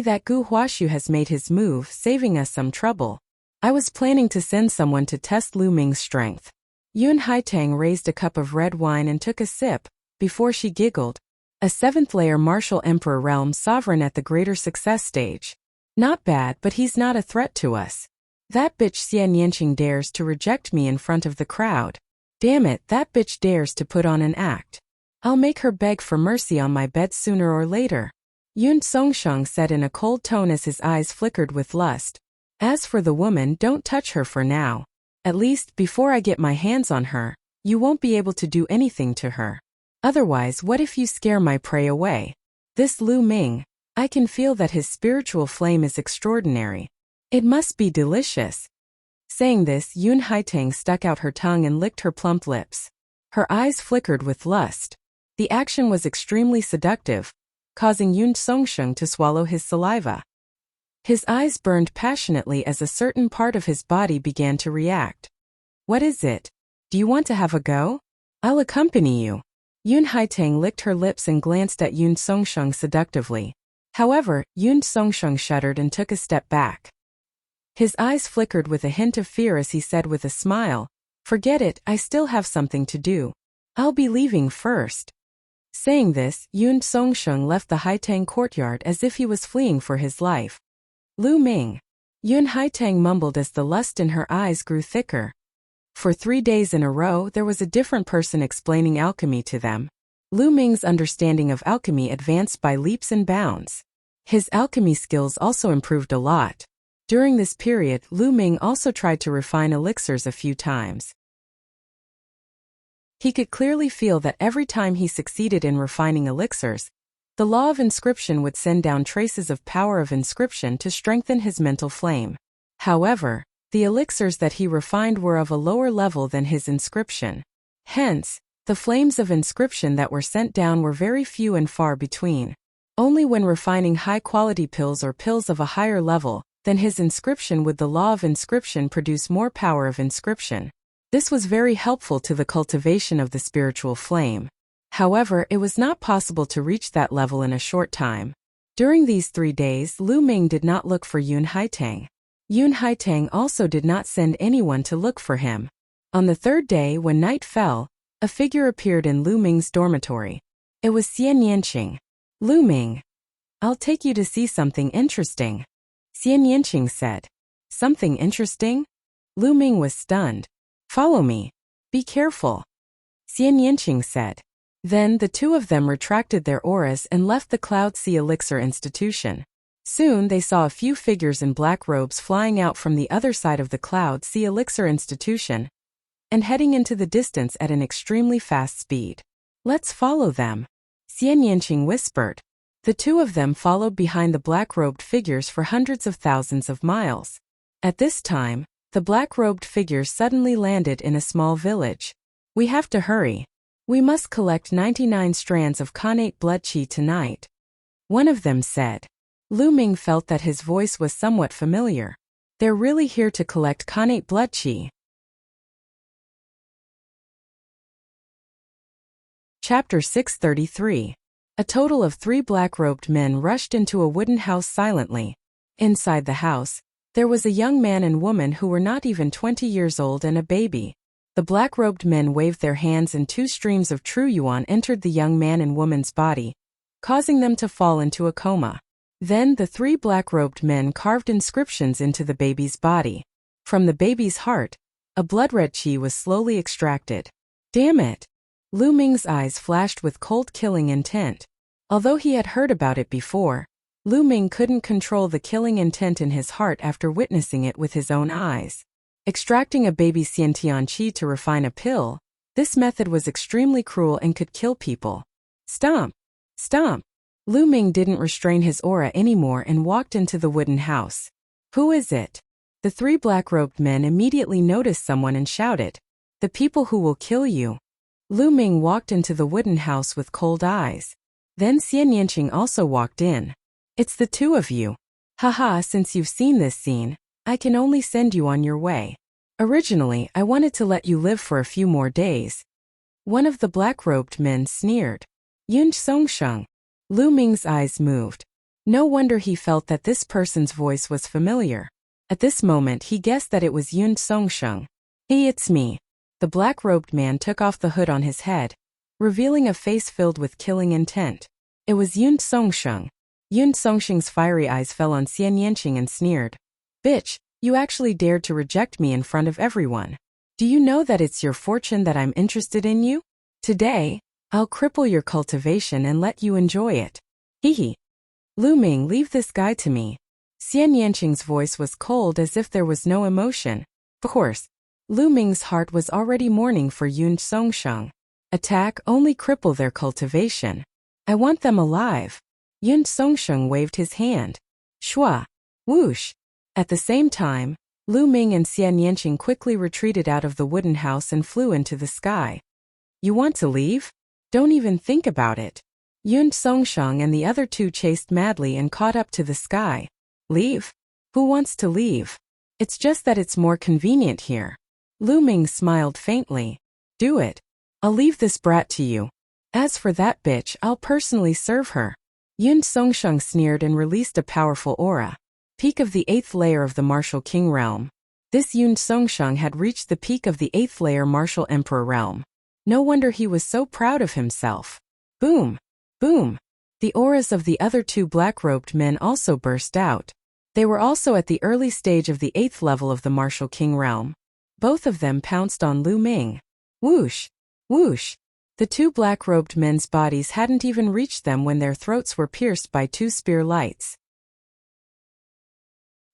That Gu Huashu has made his move, saving us some trouble. I was planning to send someone to test Lu Ming's strength. Yun Haitang raised a cup of red wine and took a sip, before she giggled. A 7th-layer martial emperor realm sovereign at the greater success stage. Not bad, but he's not a threat to us. That bitch Xian Yanqing dares to reject me in front of the crowd. Damn it, that bitch dares to put on an act. I'll make her beg for mercy on my bed sooner or later. Yun Songsheng said in a cold tone as his eyes flickered with lust. As for the woman, don't touch her for now. At least, before I get my hands on her, you won't be able to do anything to her. Otherwise, what if you scare my prey away? This Lu Ming, I can feel that his spiritual flame is extraordinary. It must be delicious. Saying this, Yun Haitang stuck out her tongue and licked her plump lips. Her eyes flickered with lust. The action was extremely seductive, causing Yun Songsheng to swallow his saliva. His eyes burned passionately as a certain part of his body began to react. What is it? Do you want to have a go? I'll accompany you. Yun Haitang licked her lips and glanced at Yun Songsheng seductively. However, Yun Songsheng shuddered and took a step back. His eyes flickered with a hint of fear as he said with a smile, "Forget it, I still have something to do. I'll be leaving first." Saying this, Yun Songsheng left the Haitang courtyard as if he was fleeing for his life. Lu Ming. Yun Haitang mumbled as the lust in her eyes grew thicker. For 3 days in a row there was a different person explaining alchemy to them. Lu Ming's understanding of alchemy advanced by leaps and bounds. His alchemy skills also improved a lot. During this period, Lu Ming also tried to refine elixirs a few times. He could clearly feel that every time he succeeded in refining elixirs, the law of inscription would send down traces of power of inscription to strengthen his mental flame. However, the elixirs that he refined were of a lower level than his inscription. Hence, the flames of inscription that were sent down were very few and far between. Only when refining high-quality pills or pills of a higher level than his inscription would the law of inscription produce more power of inscription. This was very helpful to the cultivation of the spiritual flame. However, it was not possible to reach that level in a short time. During these 3 days, Lu Ming did not look for Yun Haitang. Yun Haitang also did not send anyone to look for him. On the 3rd day, when night fell, a figure appeared in Lu Ming's dormitory. It was Xian Yanqing. Lu Ming. I'll take you to see something interesting. Xian Yanqing said. Something interesting? Lu Ming was stunned. Follow me. Be careful. Xian Yanqing said. Then the two of them retracted their auras and left the Cloud Sea Elixir Institution. Soon they saw a few figures in black robes flying out from the other side of the Cloud Sea Elixir Institution and heading into the distance at an extremely fast speed. Let's follow them. Xian Yanqing whispered. The two of them followed behind the black-robed figures for hundreds of thousands of miles. At this time, the black-robed figures suddenly landed in a small village. We have to hurry. We must collect 99 strands of connate blood qi tonight. One of them said. Lu Ming felt that his voice was somewhat familiar. They're really here to collect connate blood qi. Chapter 633. A total of 3 black-robed men rushed into a wooden house silently. Inside the house, there was a young man and woman who were not even 20 years old and a baby. The black-robed men waved their hands and 2 streams of true yuan entered the young man and woman's body, causing them to fall into a coma. Then the 3 black-robed men carved inscriptions into the baby's body. From the baby's heart, a blood-red qi was slowly extracted. Damn it! Lu Ming's eyes flashed with cold killing intent. Although he had heard about it before, Lu Ming couldn't control the killing intent in his heart after witnessing it with his own eyes. Extracting a baby's Xiantian qi to refine a pill, this method was extremely cruel and could kill people. Stomp! Stomp! Lu Ming didn't restrain his aura anymore and walked into the wooden house. Who is it? The 3 black-robed men immediately noticed someone and shouted. The people who will kill you. Lu Ming walked into the wooden house with cold eyes. Then Xian Yanqing also walked in. It's the two of you. Haha, since you've seen this scene, I can only send you on your way. Originally, I wanted to let you live for a few more days. One of the black-robed men sneered. Yun Songsheng. Lu Ming's eyes moved. No wonder he felt that this person's voice was familiar. At this moment he guessed that it was Yun Songsheng. Hey, it's me. The black-robed man took off the hood on his head, revealing a face filled with killing intent. It was Yun Songsheng. Yun Songsheng's fiery eyes fell on Xian Yanqing and sneered. Bitch, you actually dared to reject me in front of everyone. Do you know that it's your fortune that I'm interested in you? Today, I'll cripple your cultivation and let you enjoy it. Hee. Lu Ming, leave this guy to me. Xian Yanqing's voice was cold as if there was no emotion. Of course, Lu Ming's heart was already mourning for Yun Songsheng. Attack, only cripple their cultivation. I want them alive. Yun Songsheng waved his hand. Shua. Whoosh. At the same time, Lu Ming and Xian Yanqing quickly retreated out of the wooden house and flew into the sky. You want to leave? Don't even think about it. Yun Songsheng and the other two chased madly and caught up to the sky. Leave? Who wants to leave? It's just that it's more convenient here. Lu Ming smiled faintly. Do it. I'll leave this brat to you. As for that bitch, I'll personally serve her. Yun Songsheng sneered and released a powerful aura. Peak of the 8th layer of the Martial King realm. This Yun Songsheng had reached the peak of the 8th layer Martial Emperor realm. No wonder he was so proud of himself. Boom! Boom! The auras of the other two black-robed men also burst out. They were also at the early stage of the 8th level of the Martial King realm. Both of them pounced on Lu Ming. Whoosh! Whoosh! The two black-robed men's bodies hadn't even reached them when their throats were pierced by two spear lights.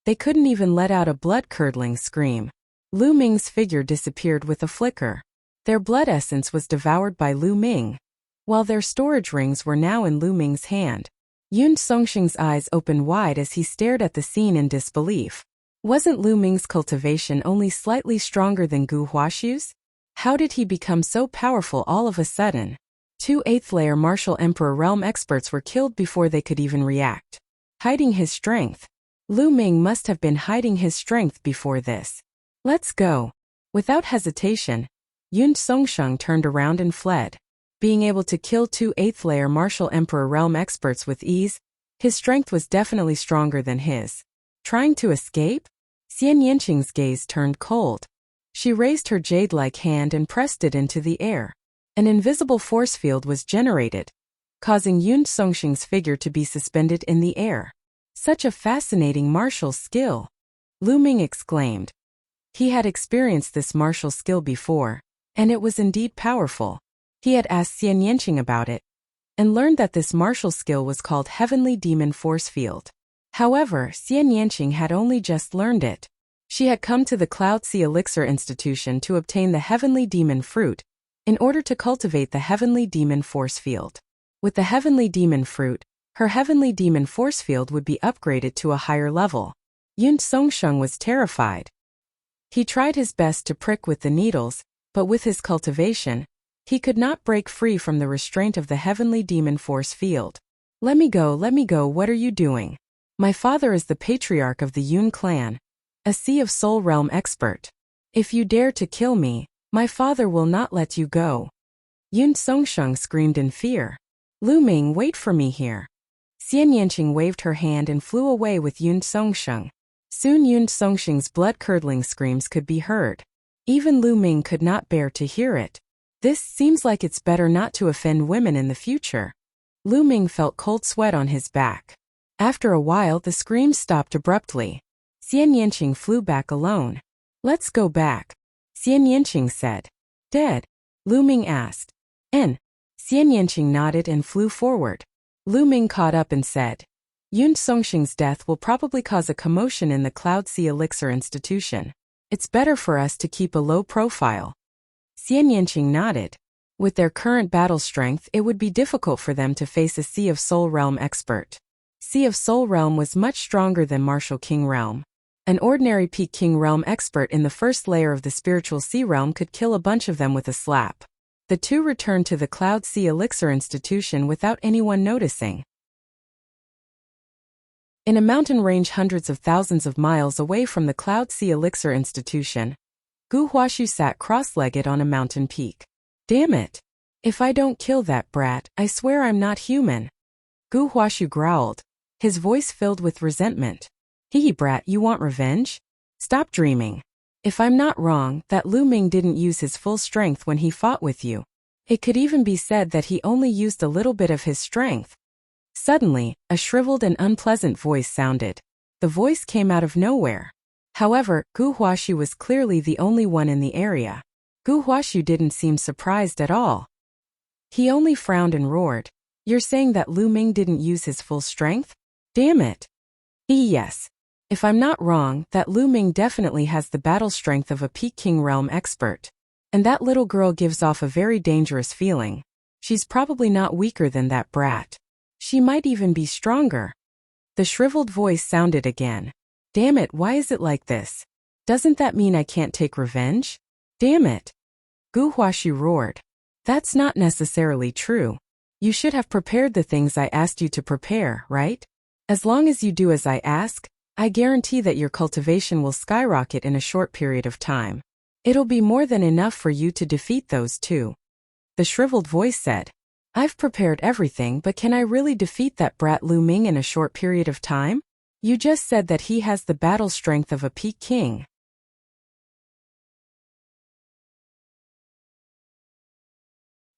They couldn't even let out a blood-curdling scream. Lu Ming's figure disappeared with a flicker. Their blood essence was devoured by Lu Ming, while their storage rings were now in Lu Ming's hand. Yun Songsheng's eyes opened wide as he stared at the scene in disbelief. Wasn't Lu Ming's cultivation only slightly stronger than Gu Huaxu's? How did he become so powerful all of a sudden? Two 8th-layer Martial Emperor realm experts were killed before they could even react. Hiding his strength. Lu Ming must have been hiding his strength before this. Let's go. Without hesitation, Yun Songsheng turned around and fled. Being able to kill two 8th-layer Martial Emperor realm experts with ease, his strength was definitely stronger than his. Trying to escape? Xian Yanqing's gaze turned cold. She raised her jade-like hand and pressed it into the air. An invisible force field was generated, causing Yun Songsheng's figure to be suspended in the air. Such a fascinating martial skill! Lu Ming exclaimed. He had experienced this martial skill before, and it was indeed powerful. He had asked Xian Yanqing about it, and learned that this martial skill was called Heavenly Demon Force Field. However, Xian Yanqing had only just learned it. She had come to the Cloud Sea Elixir Institution to obtain the Heavenly Demon Fruit, in order to cultivate the Heavenly Demon Force Field. With the Heavenly Demon Fruit, her Heavenly Demon Force Field would be upgraded to a higher level. Yun Songsheng was terrified. He tried his best to prick with the needles, but with his cultivation, he could not break free from the restraint of the Heavenly Demon Force Field. Let me go, what are you doing? My father is the patriarch of the Yun clan, a Sea of Soul realm expert. If you dare to kill me, my father will not let you go. Yun Songsheng screamed in fear. Lu Ming, wait for me here. Xian Yanqing waved her hand and flew away with Yun Songsheng. Soon Yun Songsheng's blood-curdling screams could be heard. Even Lu Ming could not bear to hear it. This seems like it's better not to offend women in the future. Lu Ming felt cold sweat on his back. After a while the screams stopped abruptly. Xian Yanqing flew back alone. Let's go back. Xian Yanqing said. Dead? Lu Ming asked. Xian Yanqing nodded and flew forward. Lu Ming caught up and said, Yun Songsheng's death will probably cause a commotion in the Cloud Sea Elixir Institution. It's better for us to keep a low profile. Xian Yanqing nodded. With their current battle strength, it would be difficult for them to face a Sea of Soul realm expert. Sea of Soul realm was much stronger than Martial King realm. An ordinary Peak King realm expert in the first layer of the Spiritual Sea realm could kill a bunch of them with a slap. The two returned to the Cloud Sea Elixir Institution without anyone noticing. In a mountain range hundreds of thousands of miles away from the Cloud Sea Elixir Institution, Gu Huashu sat cross-legged on a mountain peak. Damn it! If I don't kill that brat, I swear I'm not human. Gu Huashu growled, his voice filled with resentment. Hee brat, you want revenge? Stop dreaming. If I'm not wrong, that Lu Ming didn't use his full strength when he fought with you. It could even be said that he only used a little bit of his strength. Suddenly, a shriveled and unpleasant voice sounded. The voice came out of nowhere. However, Gu Huashu was clearly the only one in the area. Gu Huashu didn't seem surprised at all. He only frowned and roared. You're saying that Lu Ming didn't use his full strength? Damn it. Yes. If I'm not wrong, that Lu Ming definitely has the battle strength of a Peking realm expert. And that little girl gives off a very dangerous feeling. She's probably not weaker than that brat. She might even be stronger. The shriveled voice sounded again. Damn it, why is it like this? Doesn't that mean I can't take revenge? Damn it. Gu Huashu roared. That's not necessarily true. You should have prepared the things I asked you to prepare, right? As long as you do as I ask, I guarantee that your cultivation will skyrocket in a short period of time. It'll be more than enough for you to defeat those two. The shriveled voice said. I've prepared everything, but can I really defeat that brat Lu Ming in a short period of time? You just said that he has the battle strength of a Peking.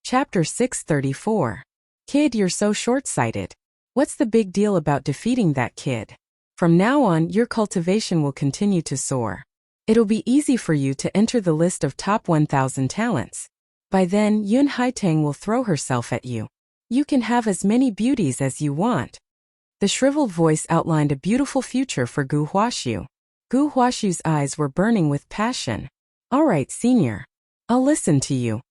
Chapter 634. Kid, you're so short-sighted. What's the big deal about defeating that kid? From now on, your cultivation will continue to soar. It'll be easy for you to enter the list of top 1,000 talents. By then, Yun Haitang will throw herself at you. You can have as many beauties as you want. The shriveled voice outlined a beautiful future for Gu Huashu. Gu Huashu's eyes were burning with passion. All right, senior. I'll listen to you.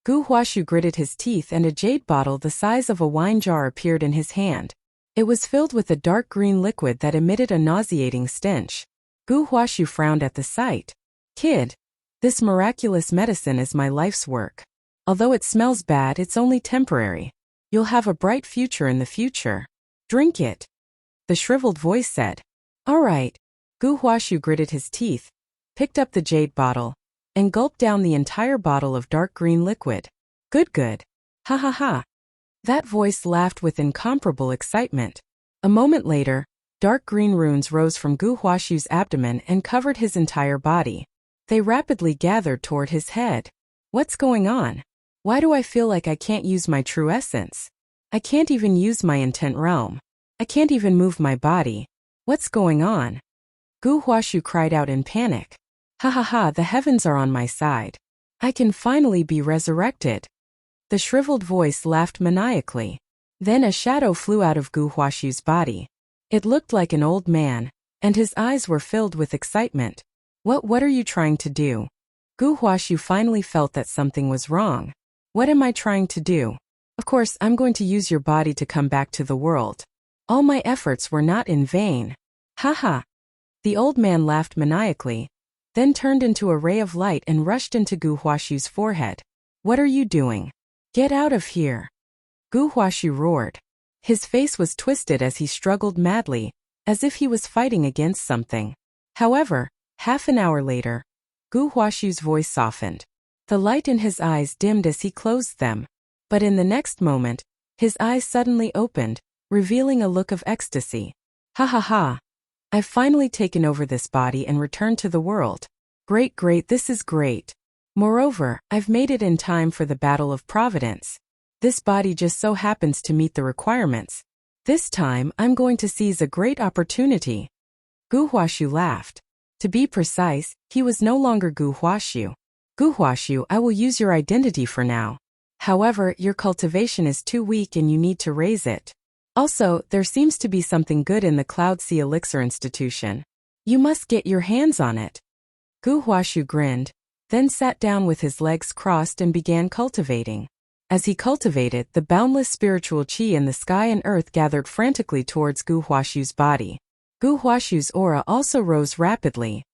Gu Huashu gritted his teeth and a jade bottle the size of a wine jar appeared in his hand. It was filled with a dark green liquid that emitted a nauseating stench. Gu Huashu frowned at the sight. Kid, this miraculous medicine is my life's work. Although it smells bad, it's only temporary. You'll have a bright future in the future. Drink it. The shriveled voice said. All right. Gu Huashu gritted his teeth, picked up the jade bottle, and gulped down the entire bottle of dark green liquid. Good. Ha ha ha. That voice laughed with incomparable excitement. A moment later, dark green runes rose from Gu Huashu's abdomen and covered his entire body. They rapidly gathered toward his head. What's going on? Why do I feel like I can't use my true essence? I can't even use my intent realm. I can't even move my body. What's going on? Gu Huashu cried out in panic. Ha ha ha, the heavens are on my side. I can finally be resurrected. The shriveled voice laughed maniacally. Then a shadow flew out of Gu Huashu's body. It looked like an old man, and his eyes were filled with excitement. What are you trying to do? Gu Huashu finally felt that something was wrong. What am I trying to do? Of course, I'm going to use your body to come back to the world. All my efforts were not in vain. Ha ha. The old man laughed maniacally, then turned into a ray of light and rushed into Gu Huashu's forehead. What are you doing? Get out of here. Gu Huashu roared. His face was twisted as he struggled madly, as if he was fighting against something. However, half an hour later, Gu Huashu's voice softened. The light in his eyes dimmed as he closed them. But in the next moment, his eyes suddenly opened, revealing a look of ecstasy. Ha ha ha. I've finally taken over this body and returned to the world. Great, this is great. Moreover, I've made it in time for the Battle of Providence. This body just so happens to meet the requirements. This time, I'm going to seize a great opportunity. Gu Huashu laughed. To be precise, he was no longer Gu Huashu. Gu Huashu, I will use your identity for now. However, your cultivation is too weak and you need to raise it. Also, there seems to be something good in the Cloud Sea Elixir Institution. You must get your hands on it. Gu Huashu grinned, then sat down with his legs crossed and began cultivating. As he cultivated, the boundless spiritual chi in the sky and earth gathered frantically towards Gu Huashu's body. Gu Huashu's aura also rose rapidly.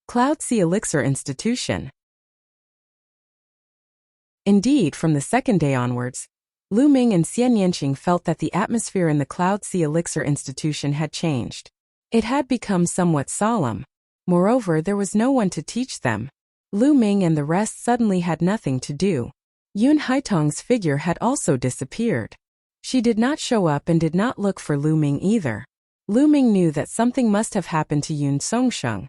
Cloud Sea Elixir Institution. Indeed, from the second day onwards, Lu Ming and Xian Yanqing felt that the atmosphere in the Cloud Sea Elixir Institution had changed. It had become somewhat solemn. Moreover, there was no one to teach them. Lu Ming and the rest suddenly had nothing to do. Yun Haitong's figure had also disappeared. She did not show up and did not look for Lu Ming either. Lu Ming knew that something must have happened to Yun Songsheng,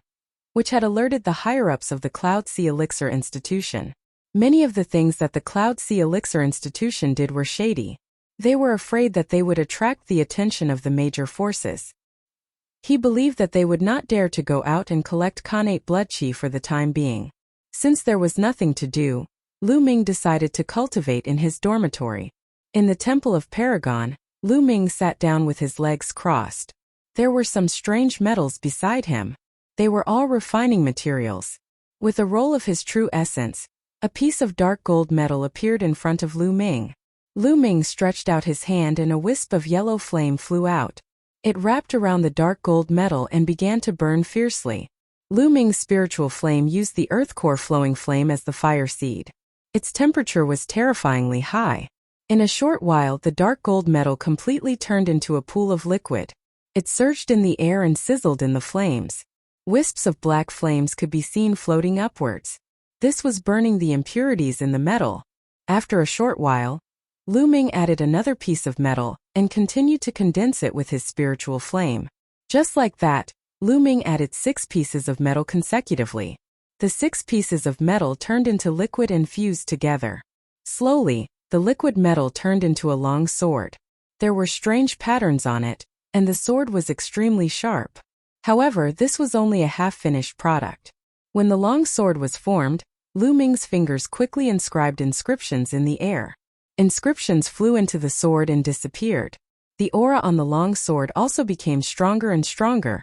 which had alerted the higher-ups of the Cloud Sea Elixir Institution. Many of the things that the Cloud Sea Elixir Institution did were shady. They were afraid that they would attract the attention of the major forces. He believed that they would not dare to go out and collect Khanate blood qi for the time being. Since there was nothing to do, Lu Ming decided to cultivate in his dormitory. In the Temple of Paragon, Lu Ming sat down with his legs crossed. There were some strange metals beside him. They were all refining materials. With a roll of his true essence, a piece of dark gold metal appeared in front of Lu Ming. Lu Ming stretched out his hand and a wisp of yellow flame flew out. It wrapped around the dark gold metal and began to burn fiercely. Lu Ming's spiritual flame used the earth core flowing flame as the fire seed. Its temperature was terrifyingly high. In a short while, the dark gold metal completely turned into a pool of liquid. It surged in the air and sizzled in the flames. Wisps of black flames could be seen floating upwards. This was burning the impurities in the metal. After a short while, Lu Ming added another piece of metal and continued to condense it with his spiritual flame. Just like that, Lu Ming added 6 pieces of metal consecutively. The 6 pieces of metal turned into liquid and fused together. Slowly, the liquid metal turned into a long sword. There were strange patterns on it, and the sword was extremely sharp. However, this was only a half-finished product. When the long sword was formed, Lu Ming's fingers quickly inscribed inscriptions in the air. Inscriptions flew into the sword and disappeared. The aura on the long sword also became stronger and stronger,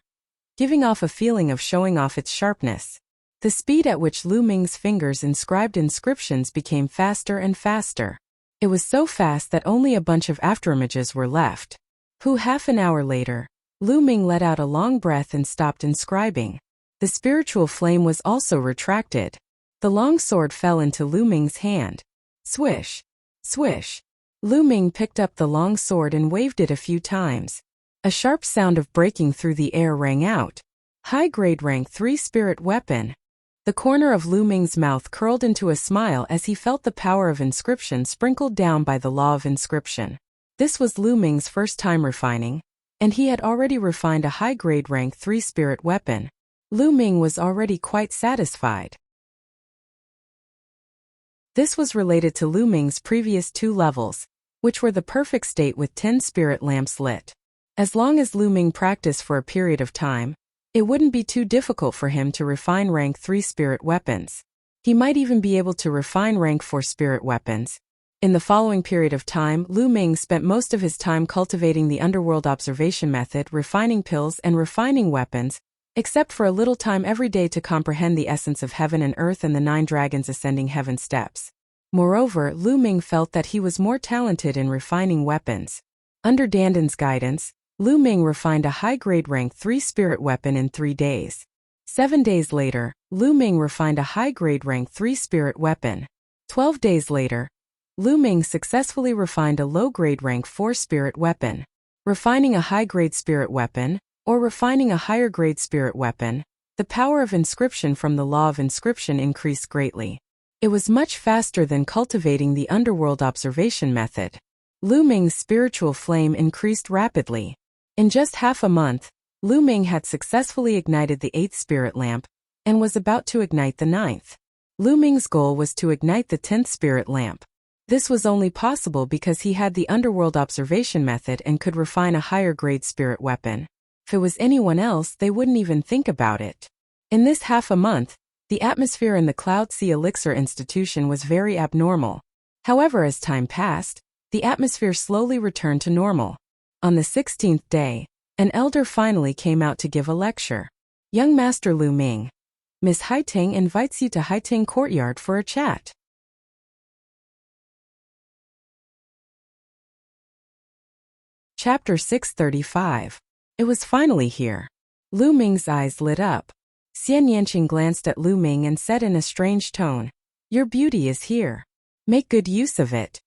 giving off a feeling of showing off its sharpness. The speed at which Lu Ming's fingers inscribed inscriptions became faster and faster. It was so fast that only a bunch of afterimages were left. Half an hour later, Lu Ming let out a long breath and stopped inscribing. The spiritual flame was also retracted. The long sword fell into Lu Ming's hand. Swish! Swish! Lu Ming picked up the long sword and waved it a few times. A sharp sound of breaking through the air rang out. High-grade rank 3 spirit weapon. The corner of Lu Ming's mouth curled into a smile as he felt the power of inscription sprinkled down by the law of inscription. This was Lu Ming's first time refining, and he had already refined a high-grade rank 3 spirit weapon. Lu Ming was already quite satisfied. This was related to Lu Ming's previous 2 levels, which were the perfect state with 10 spirit lamps lit. As long as Lu Ming practiced for a period of time, it wouldn't be too difficult for him to refine rank 3 spirit weapons. He might even be able to refine rank 4 spirit weapons. In the following period of time, Lu Ming spent most of his time cultivating the underworld observation method, refining pills and refining weapons, except for a little time every day to comprehend the essence of heaven and earth and the 9 dragons ascending heaven steps. Moreover, Lu Ming felt that he was more talented in refining weapons. Under Danden's guidance, Lu Ming refined a high-grade rank 3 spirit weapon in 3 days. 7 days later, Lu Ming refined a high-grade rank 3 spirit weapon. 12 days later, Lu Ming successfully refined a low-grade rank 4 spirit weapon. Refining a high-grade spirit weapon, or refining a higher-grade spirit weapon, the power of inscription from the law of inscription increased greatly. It was much faster than cultivating the underworld observation method. Lu Ming's spiritual flame increased rapidly. In just half a month, Lu Ming had successfully ignited the 8th spirit lamp, and was about to ignite the 9th. Lu Ming's goal was to ignite the 10th spirit lamp. This was only possible because he had the underworld observation method and could refine a higher-grade spirit weapon. If it was anyone else, they wouldn't even think about it. In this half a month, the atmosphere in the Cloud Sea Elixir Institution was very abnormal. However, as time passed, the atmosphere slowly returned to normal. On the 16th day, an elder finally came out to give a lecture. Young Master Lu Ming, Miss Haiting invites you to Haiting Courtyard for a chat. Chapter 635. It was finally here. Lu Ming's eyes lit up. Xian Yanqing glanced at Lu Ming and said in a strange tone, "Your beauty is here." Make good use of it.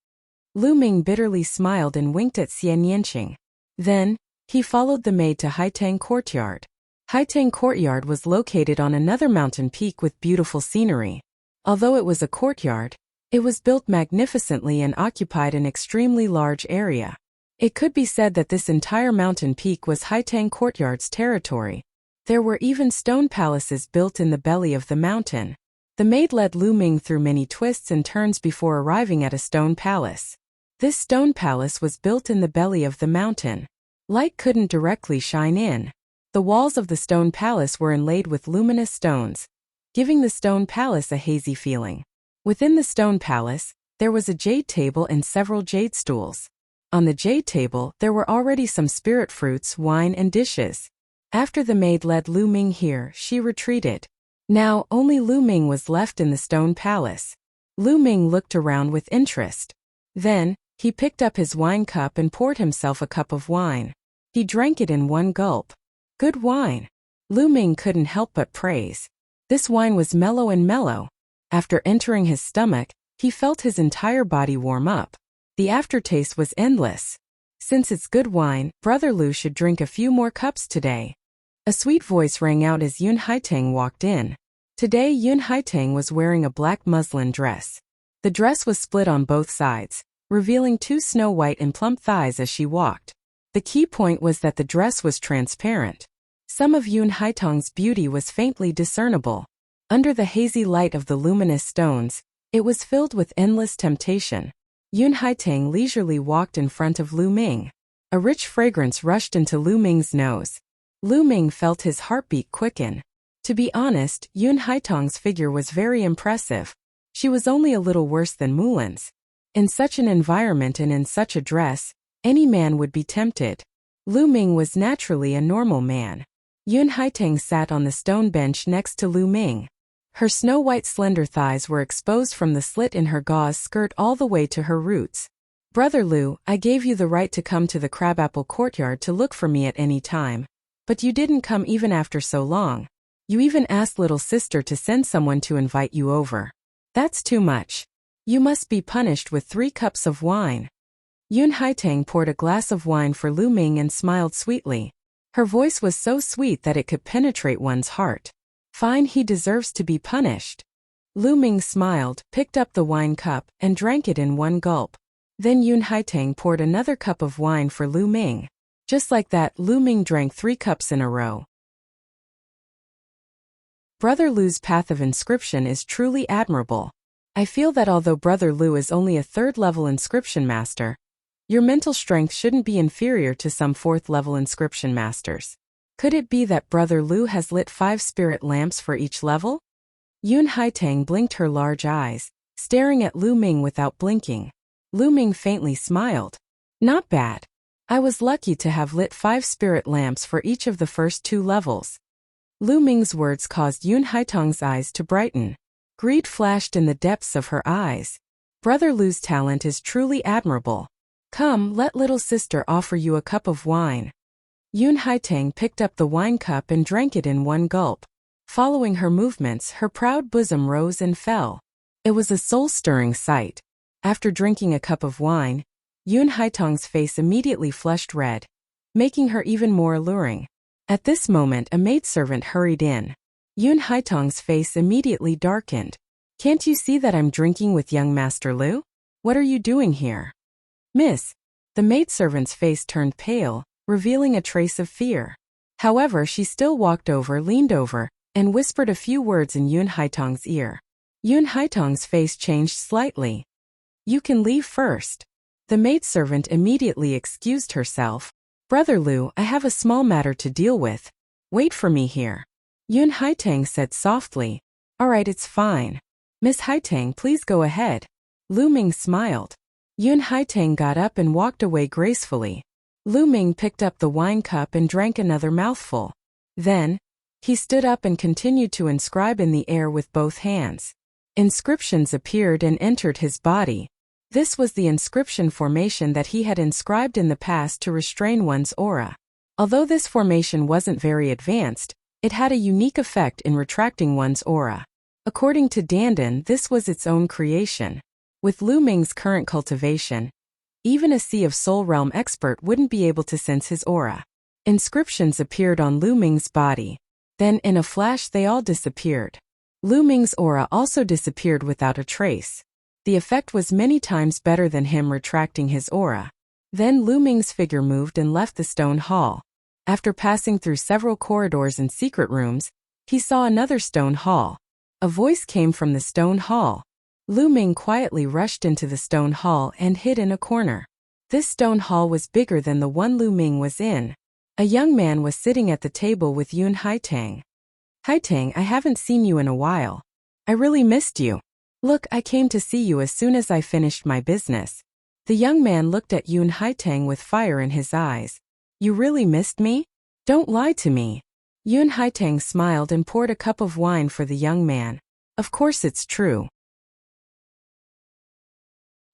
Lu Ming bitterly smiled and winked at Xian Yanqing. Then, he followed the maid to Haitang Courtyard. Haitang Courtyard was located on another mountain peak with beautiful scenery. Although it was a courtyard, it was built magnificently and occupied an extremely large area. It could be said that this entire mountain peak was Haitang Courtyard's territory. There were even stone palaces built in the belly of the mountain. The maid led Lu Ming through many twists and turns before arriving at a stone palace. This stone palace was built in the belly of the mountain. Light couldn't directly shine in. The walls of the stone palace were inlaid with luminous stones, giving the stone palace a hazy feeling. Within the stone palace, there was a jade table and several jade stools. On the jade table, there were already some spirit fruits, wine, and dishes. After the maid led Lu Ming here, she retreated. Now, only Lu Ming was left in the stone palace. Lu Ming looked around with interest. Then, he picked up his wine cup and poured himself a cup of wine. He drank it in one gulp. Good wine. Lu Ming couldn't help but praise. This wine was mellow and mellow. After entering his stomach, he felt his entire body warm up. The aftertaste was endless. Since it's good wine, Brother Lu should drink a few more cups today. A sweet voice rang out as Yun Haitang walked in. Today Yun Haitang was wearing a black muslin dress. The dress was split on both sides, revealing two snow-white and plump thighs as she walked. The key point was that the dress was transparent. Some of Yun Haitang's beauty was faintly discernible. Under the hazy light of the luminous stones, it was filled with endless temptation. Yun Haitang leisurely walked in front of Lu Ming. A rich fragrance rushed into Lu Ming's nose. Lu Ming felt his heartbeat quicken. To be honest, Yun Haitang's figure was very impressive. She was only a little worse than Mulan's. In such an environment and in such a dress, any man would be tempted. Lu Ming was naturally a normal man. Yun Haitang sat on the stone bench next to Lu Ming. Her snow-white slender thighs were exposed from the slit in her gauze skirt all the way to her roots. Brother Lu, I gave you the right to come to the Crabapple Courtyard to look for me at any time. But you didn't come even after so long. You even asked little sister to send someone to invite you over. That's too much. You must be punished with 3 cups of wine. Yun Haitang poured a glass of wine for Lu Ming and smiled sweetly. Her voice was so sweet that it could penetrate one's heart. Fine, he deserves to be punished. Lu Ming smiled, picked up the wine cup, and drank it in one gulp. Then Yun Haitang poured another cup of wine for Lu Ming. Just like that, Lu Ming drank 3 cups in a row. Brother Lu's path of inscription is truly admirable. I feel that although Brother Lu is only a 3rd-level inscription master, your mental strength shouldn't be inferior to some 4th-level inscription masters. Could it be that Brother Lu has lit 5 spirit lamps for each level? Yun Haitang blinked her large eyes, staring at Lu Ming without blinking. Lu Ming faintly smiled. Not bad. I was lucky to have lit 5 spirit lamps for each of the first 2 levels. Lu Ming's words caused Yun Haitang's eyes to brighten. Greed flashed in the depths of her eyes. Brother Lu's talent is truly admirable. Come, let little sister offer you a cup of wine. Yun Haitang picked up the wine cup and drank it in one gulp. Following her movements, her proud bosom rose and fell. It was a soul-stirring sight. After drinking a cup of wine, Yun Haitang's face immediately flushed red, making her even more alluring. At this moment, a maidservant hurried in. Yun Haitang's face immediately darkened. Can't you see that I'm drinking with young Master Lu? What are you doing here? Miss. The maidservant's face turned pale, revealing a trace of fear. However, she still leaned over, and whispered a few words in Yun Haitang's ear. Yun Haitang's face changed slightly. You can leave first. The maidservant immediately excused herself. Brother Lu, I have a small matter to deal with. Wait for me here. Yun Haitang said softly. All right, it's fine. Miss Haitang, please go ahead. Lu Ming smiled. Yun Haitang got up and walked away gracefully. Lu Ming picked up the wine cup and drank another mouthful. Then, he stood up and continued to inscribe in the air with both hands. Inscriptions appeared and entered his body. This was the inscription formation that he had inscribed in the past to restrain one's aura. Although this formation wasn't very advanced, it had a unique effect in retracting one's aura. According to Dandan, this was its own creation. With Lu Ming's current cultivation, even a Sea of Soul Realm expert wouldn't be able to sense his aura. Inscriptions appeared on Lu Ming's body. Then, in a flash, they all disappeared. Lu Ming's aura also disappeared without a trace. The effect was many times better than him retracting his aura. Then Lu Ming's figure moved and left the stone hall. After passing through several corridors and secret rooms, he saw another stone hall. A voice came from the stone hall. Lu Ming quietly rushed into the stone hall and hid in a corner. This stone hall was bigger than the one Lu Ming was in. A young man was sitting at the table with Yun Haitang. Haitang, I haven't seen you in a while. I really missed you. Look, I came to see you as soon as I finished my business. The young man looked at Yun Haitang with fire in his eyes. You really missed me? Don't lie to me. Yun Haitang smiled and poured a cup of wine for the young man. Of course it's true.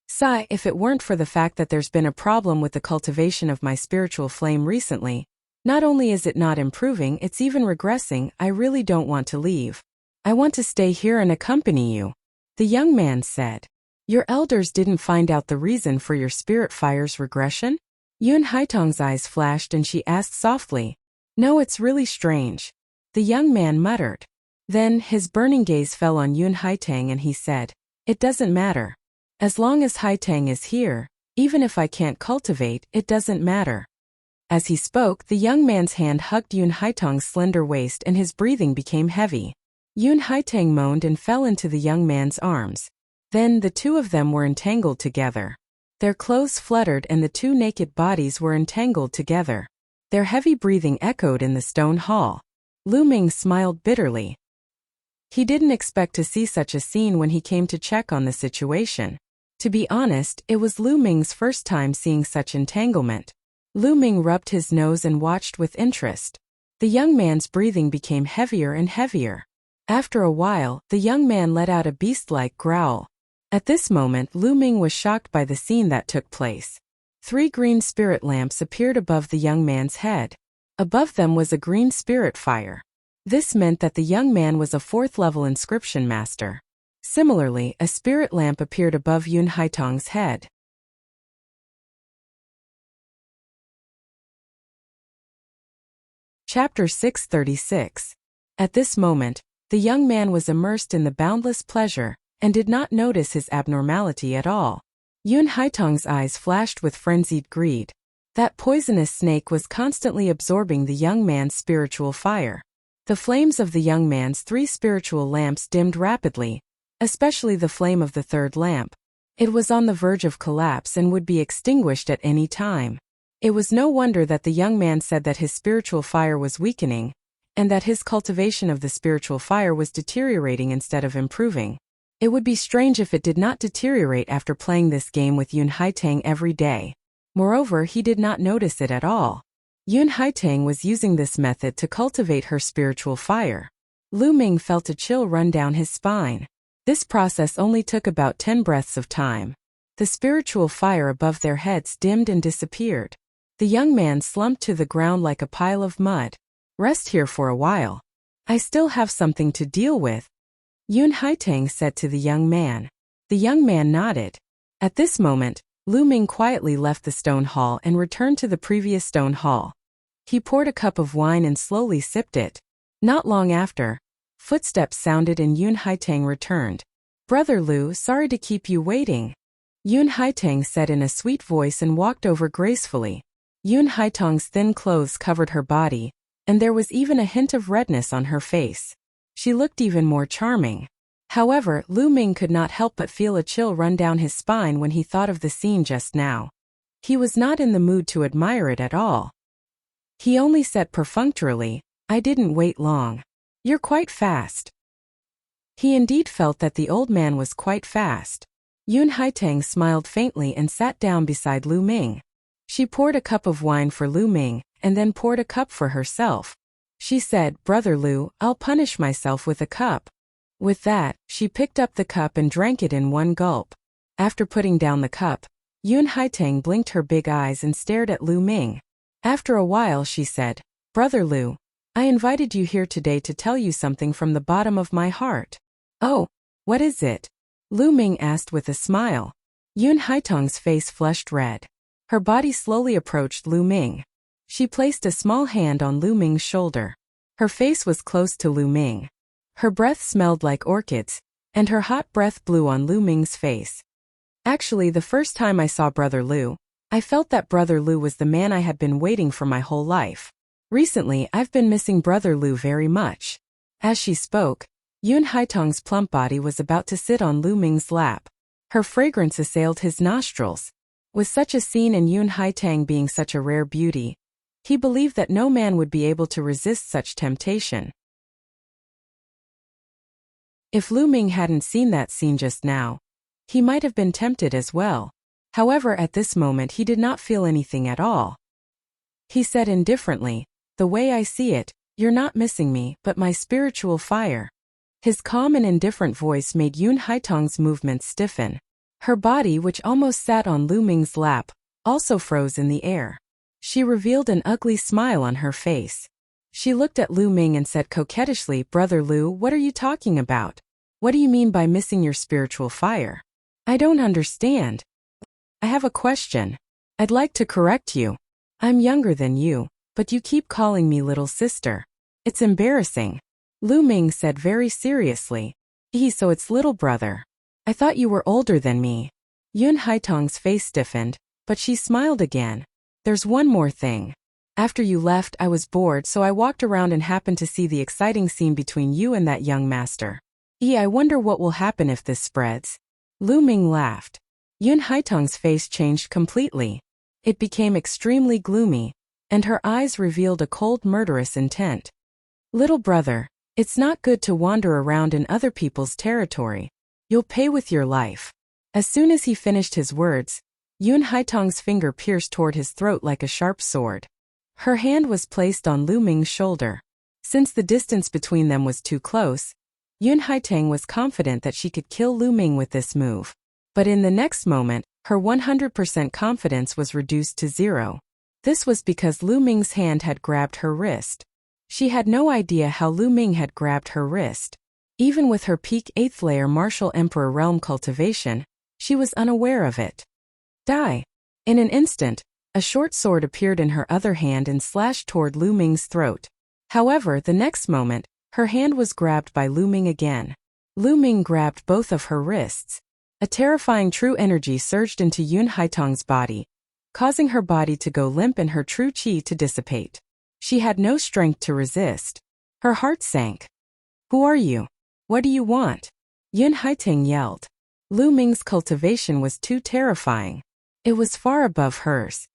Sigh, if it weren't for the fact that there's been a problem with the cultivation of my spiritual flame recently, not only is it not improving, it's even regressing, I really don't want to leave. I want to stay here and accompany you. The young man said. Your elders didn't find out the reason for your spirit fire's regression? Yun Haitang's eyes flashed and she asked softly. No, it's really strange. The young man muttered. Then, his burning gaze fell on Yun Haitang and he said, It doesn't matter. As long as Haitang is here, even if I can't cultivate, it doesn't matter. As he spoke, the young man's hand hugged Yun Haitang's slender waist and his breathing became heavy. Yun Haitang moaned and fell into the young man's arms. Then the two of them were entangled together. Their clothes fluttered and the two naked bodies were entangled together. Their heavy breathing echoed in the stone hall. Lu Ming smiled bitterly. He didn't expect to see such a scene when he came to check on the situation. To be honest, it was Lu Ming's first time seeing such entanglement. Lu Ming rubbed his nose and watched with interest. The young man's breathing became heavier and heavier. After a while, the young man let out a beast-like growl. At this moment, Lu Ming was shocked by the scene that took place. 3 green spirit lamps appeared above the young man's head. Above them was a green spirit fire. This meant that the young man was a 4th-level inscription master. Similarly, a spirit lamp appeared above Yun Haitang's head. Chapter 636. At this moment, the young man was immersed in the boundless pleasure, and did not notice his abnormality at all. Yun Haitang's eyes flashed with frenzied greed. That poisonous snake was constantly absorbing the young man's spiritual fire. The flames of the young man's 3 spiritual lamps dimmed rapidly, especially the flame of the 3rd lamp. It was on the verge of collapse and would be extinguished at any time. It was no wonder that the young man said that his spiritual fire was weakening, and that his cultivation of the spiritual fire was deteriorating instead of improving. It would be strange if it did not deteriorate after playing this game with Yun Haitang every day. Moreover, he did not notice it at all. Yun Haitang was using this method to cultivate her spiritual fire. Lu Ming felt a chill run down his spine. This process only took about 10 breaths of time. The spiritual fire above their heads dimmed and disappeared. The young man slumped to the ground like a pile of mud. Rest here for a while. I still have something to deal with, Yun Haitang said to the young man. The young man nodded. At this moment, Lu Ming quietly left the stone hall and returned to the previous stone hall. He poured a cup of wine and slowly sipped it. Not long after, footsteps sounded and Yun Haitang returned. Brother Lu, sorry to keep you waiting, Yun Haitang said in a sweet voice and walked over gracefully. Yun Haitang's thin clothes covered her body, and there was even a hint of redness on her face. She looked even more charming. However, Lu Ming could not help but feel a chill run down his spine when he thought of the scene just now. He was not in the mood to admire it at all. He only said perfunctorily, I didn't wait long. You're quite fast. He indeed felt that the old man was quite fast. Yun Haitang smiled faintly and sat down beside Lu Ming. She poured a cup of wine for Lu Ming, and then poured a cup for herself. She said, Brother Lu, I'll punish myself with a cup. With that, she picked up the cup and drank it in one gulp. After putting down the cup, Yun Haitang blinked her big eyes and stared at Lu Ming. After a while she said, Brother Lu, I invited you here today to tell you something from the bottom of my heart. Oh, what is it? Lu Ming asked with a smile. Yun Haitong's face flushed red. Her body slowly approached Lu Ming. She placed a small hand on Lu Ming's shoulder. Her face was close to Lu Ming. Her breath smelled like orchids, and her hot breath blew on Lu Ming's face. Actually, the first time I saw Brother Lu, I felt that Brother Lu was the man I had been waiting for my whole life. Recently, I've been missing Brother Lu very much. As she spoke, Yun Haitong's plump body was about to sit on Lu Ming's lap. Her fragrance assailed his nostrils. With such a scene and Yun Haitong being such a rare beauty, he believed that no man would be able to resist such temptation. If Lu Ming hadn't seen that scene just now, he might have been tempted as well. However, at this moment he did not feel anything at all. He said indifferently, "The way I see it, you're not missing me, but my spiritual fire." His calm and indifferent voice made Yun Haitong's movements stiffen. Her body, which almost sat on Lu Ming's lap, also froze in the air. She revealed an ugly smile on her face. She looked at Lu Ming and said coquettishly, "Brother Lu, what are you talking about? What do you mean by missing your spiritual fire? I don't understand. I have a question. I'd like to correct you. I'm younger than you, but you keep calling me little sister. It's embarrassing." Lu Ming said very seriously. So it's little brother. I thought you were older than me." Yun Haitong's face stiffened, but she smiled again. "There's one more thing. After you left, I was bored, so I walked around and happened to see the exciting scene between you and that young master. I wonder what will happen if this spreads." Lu Ming laughed. Yun Haitong's face changed completely. It became extremely gloomy, and her eyes revealed a cold, murderous intent. "Little brother, it's not good to wander around in other people's territory. You'll pay with your life." As soon as he finished his words, Yun Haitong's finger pierced toward his throat like a sharp sword. Her hand was placed on Lu Ming's shoulder. Since the distance between them was too close, Yun Haitong was confident that she could kill Lu Ming with this move. But in the next moment, her 100% confidence was reduced to zero. This was because Lu Ming's hand had grabbed her wrist. She had no idea how Lu Ming had grabbed her wrist. Even with her peak 8th layer martial emperor realm cultivation, she was unaware of it. Die! In an instant, a short sword appeared in her other hand and slashed toward Lu Ming's throat. However, the next moment, her hand was grabbed by Lu Ming again. Lu Ming grabbed both of her wrists. A terrifying true energy surged into Yun Haitong's body, causing her body to go limp and her true qi to dissipate. She had no strength to resist. Her heart sank. "Who are you? What do you want?" Yun Haitong yelled. Lu Ming's cultivation was too terrifying. It was far above hers.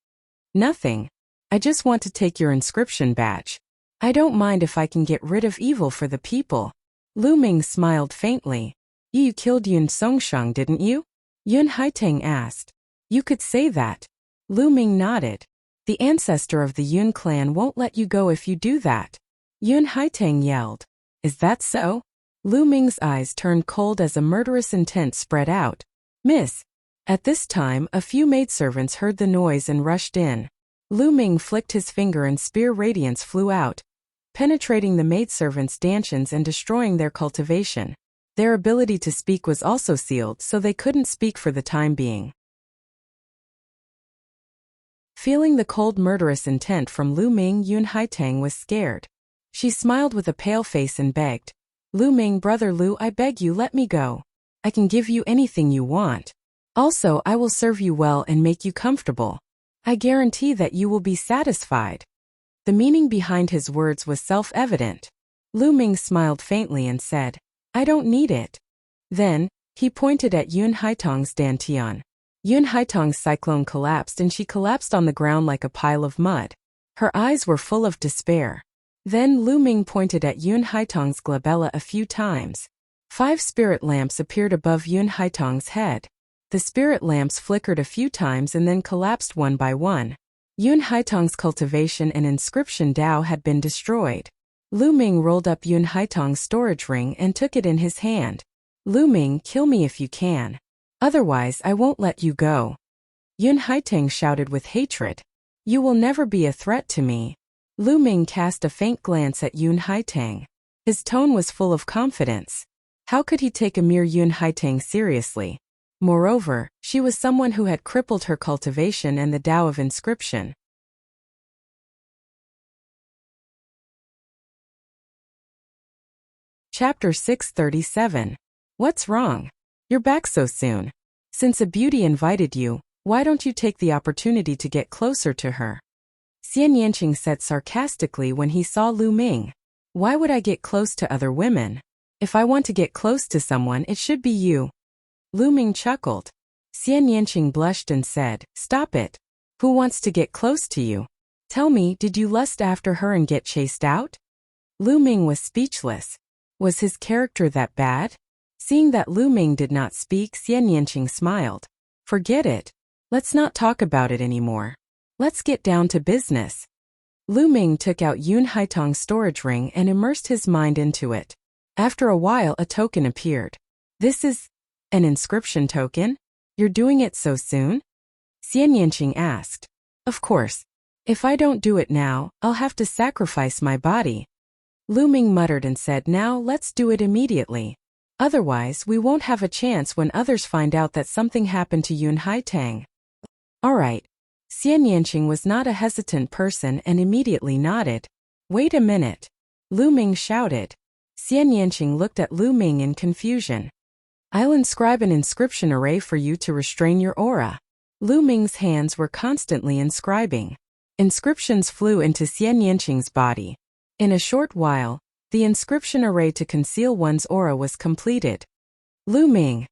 "Nothing. I just want to take your inscription badge. I don't mind if I can get rid of evil for the people." Lu Ming smiled faintly. "You killed Yun Songsheng, didn't you?" Yun Haitong asked. "You could say that." Lu Ming nodded. "The ancestor of the Yun clan won't let you go if you do that." Yun Haitong yelled. "Is that so?" Lu Ming's eyes turned cold as a murderous intent spread out. "Miss." At this time, a few maidservants heard the noise and rushed in. Lu Ming flicked his finger and spear radiance flew out, penetrating the maidservants' dantians and destroying their cultivation. Their ability to speak was also sealed, so they couldn't speak for the time being. Feeling the cold murderous intent from Lu Ming, Yun Haitong was scared. She smiled with a pale face and begged, "Lu Ming, brother Lu, I beg you, let me go. I can give you anything you want. Also, I will serve you well and make you comfortable. I guarantee that you will be satisfied." The meaning behind his words was self-evident. Lu Ming smiled faintly and said, "I don't need it." Then, he pointed at Yun Haitong's dantian. Yun Haitong's cyclone collapsed and she collapsed on the ground like a pile of mud. Her eyes were full of despair. Then Lu Ming pointed at Yun Haitong's glabella a few times. 5 spirit lamps appeared above Yun Haitong's head. The spirit lamps flickered a few times and then collapsed one by one. Yun Haitong's cultivation and inscription Dao had been destroyed. Lu Ming rolled up Yun Haitong's storage ring and took it in his hand. "Lu Ming, kill me if you can. Otherwise, I won't let you go." Yun Haitong shouted with hatred. "You will never be a threat to me." Lu Ming cast a faint glance at Yun Haitong. His tone was full of confidence. How could he take a mere Yun Haitang seriously? Moreover, she was someone who had crippled her cultivation and the Tao of inscription. Chapter 637. What's wrong? You're back so soon. Since a beauty invited you, why don't you take the opportunity to get closer to her? Xian Yanqing said sarcastically when he saw Lu Ming. Why would I get close to other women? If I want to get close to someone, it should be you. Lu Ming chuckled. Xian Yanqing blushed and said, Stop it. Who wants to get close to you? Tell me, did you lust after her and get chased out? Lu Ming was speechless. Was his character that bad? Seeing that Lu Ming did not speak, Xian Yanqing smiled. Forget it. Let's not talk about it anymore. Let's get down to business. Lu Ming took out Yun Haitang's storage ring and immersed his mind into it. After a while, a token appeared. This is an inscription token? You're doing it so soon? Xian Yanqing asked. Of course. If I don't do it now, I'll have to sacrifice my body. Lu Ming muttered and said, Now let's do it immediately. Otherwise, we won't have a chance when others find out that something happened to Yun Haitang. All right. Xian Yanqing was not a hesitant person and immediately nodded. Wait a minute. Lu Ming shouted. Xian Yanqing looked at Lu Ming in confusion. I'll inscribe an inscription array for you to restrain your aura. Lu Ming's hands were constantly inscribing. Inscriptions flew into Xian Yanqing's body. In a short while, the inscription array to conceal one's aura was completed. Lu Ming,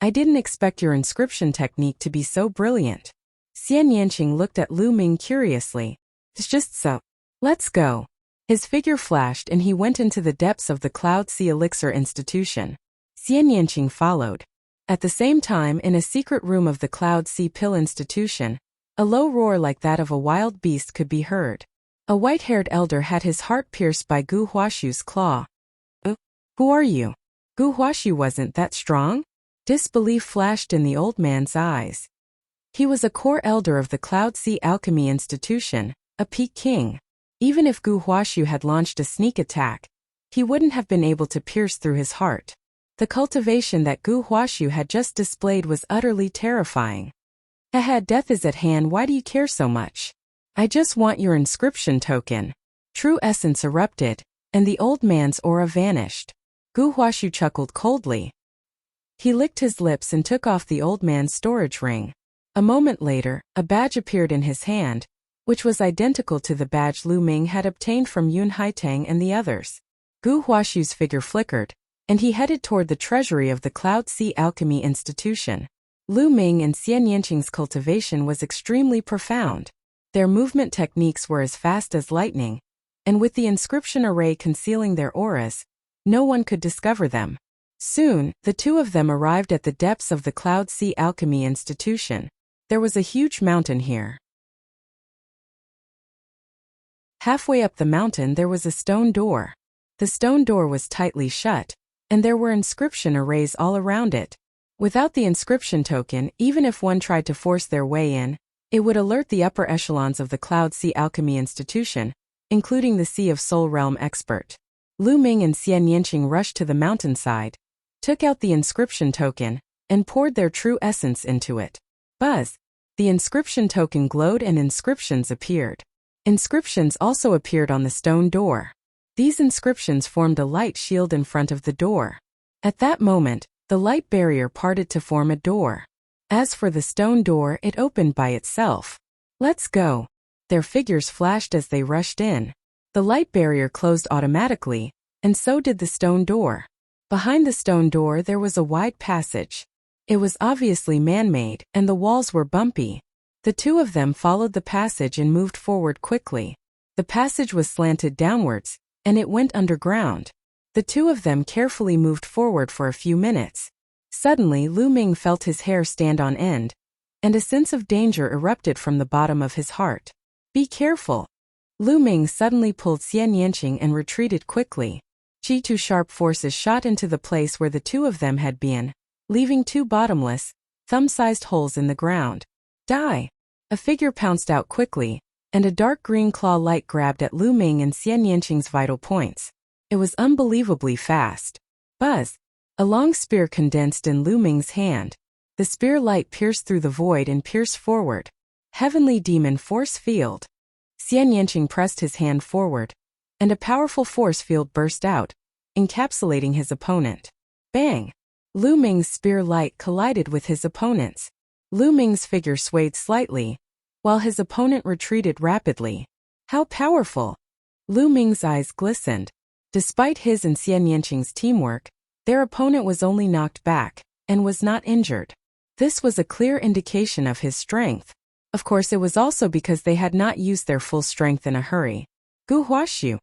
I didn't expect your inscription technique to be so brilliant. Xian Yanqing looked at Lu Ming curiously. It's just so. Let's go. His figure flashed and he went into the depths of the Cloud Sea Elixir Institution. Xian Yanqing followed. At the same time, in a secret room of the Cloud Sea Pill Institution, a low roar like that of a wild beast could be heard. A white-haired elder had his heart pierced by Gu Huashu's claw. Who are you? Gu Huashu wasn't that strong? Disbelief flashed in the old man's eyes. He was a core elder of the Cloud Sea Alchemy Institution, a peak king. Even if Gu Huashu had launched a sneak attack, he wouldn't have been able to pierce through his heart. The cultivation that Gu Huashu had just displayed was utterly terrifying. Ahead, death is at hand, why do you care so much? I just want your inscription token. True essence erupted, and the old man's aura vanished. Gu Huashu chuckled coldly. He licked his lips and took off the old man's storage ring. A moment later, a badge appeared in his hand, which was identical to the badge Lu Ming had obtained from Yun Haitang and the others. Gu Huashu's figure flickered, and he headed toward the treasury of the Cloud Sea Alchemy Institution. Lu Ming and Xian Yanqing's cultivation was extremely profound. Their movement techniques were as fast as lightning, and with the inscription array concealing their auras, no one could discover them. Soon, the two of them arrived at the depths of the Cloud Sea Alchemy Institution. There was a huge mountain here. Halfway up the mountain there was a stone door. The stone door was tightly shut, and there were inscription arrays all around it. Without the inscription token, even if one tried to force their way in, it would alert the upper echelons of the Cloud Sea Alchemy Institution, including the Sea of Soul Realm expert. Lu Ming and Xian Yanqing rushed to the mountainside, took out the inscription token, and poured their true essence into it. Buzz! The inscription token glowed and inscriptions appeared. Inscriptions also appeared on the stone door. These inscriptions formed a light shield in front of the door. At that moment, the light barrier parted to form a door. As for the stone door, it opened by itself. Let's go. Their figures flashed as they rushed in. The light barrier closed automatically, and so did the stone door. Behind the stone door there was a wide passage. It was obviously man-made, and the walls were bumpy. The two of them followed the passage and moved forward quickly. The passage was slanted downwards, and it went underground. The two of them carefully moved forward for a few minutes. Suddenly Lu Ming felt his hair stand on end, and a sense of danger erupted from the bottom of his heart. Be careful. Lu Ming suddenly pulled Xian Yanqing and retreated quickly. Two sharp forces shot into the place where the two of them had been, leaving two bottomless, thumb-sized holes in the ground. Die! A figure pounced out quickly, and a dark green claw light grabbed at Lu Ming and Xian Yanqing's vital points. It was unbelievably fast. Buzz! A long spear condensed in Lu Ming's hand. The spear light pierced through the void and pierced forward. Heavenly demon force field. Xian Yanqing pressed his hand forward, and a powerful force field burst out, encapsulating his opponent. Bang! Lu Ming's spear light collided with his opponent's. Lu Ming's figure swayed slightly, while his opponent retreated rapidly. How powerful! Lu Ming's eyes glistened. Despite his and Xian Yanqing's teamwork, their opponent was only knocked back, and was not injured. This was a clear indication of his strength. Of course, it was also because they had not used their full strength in a hurry. Gu Huaxiu.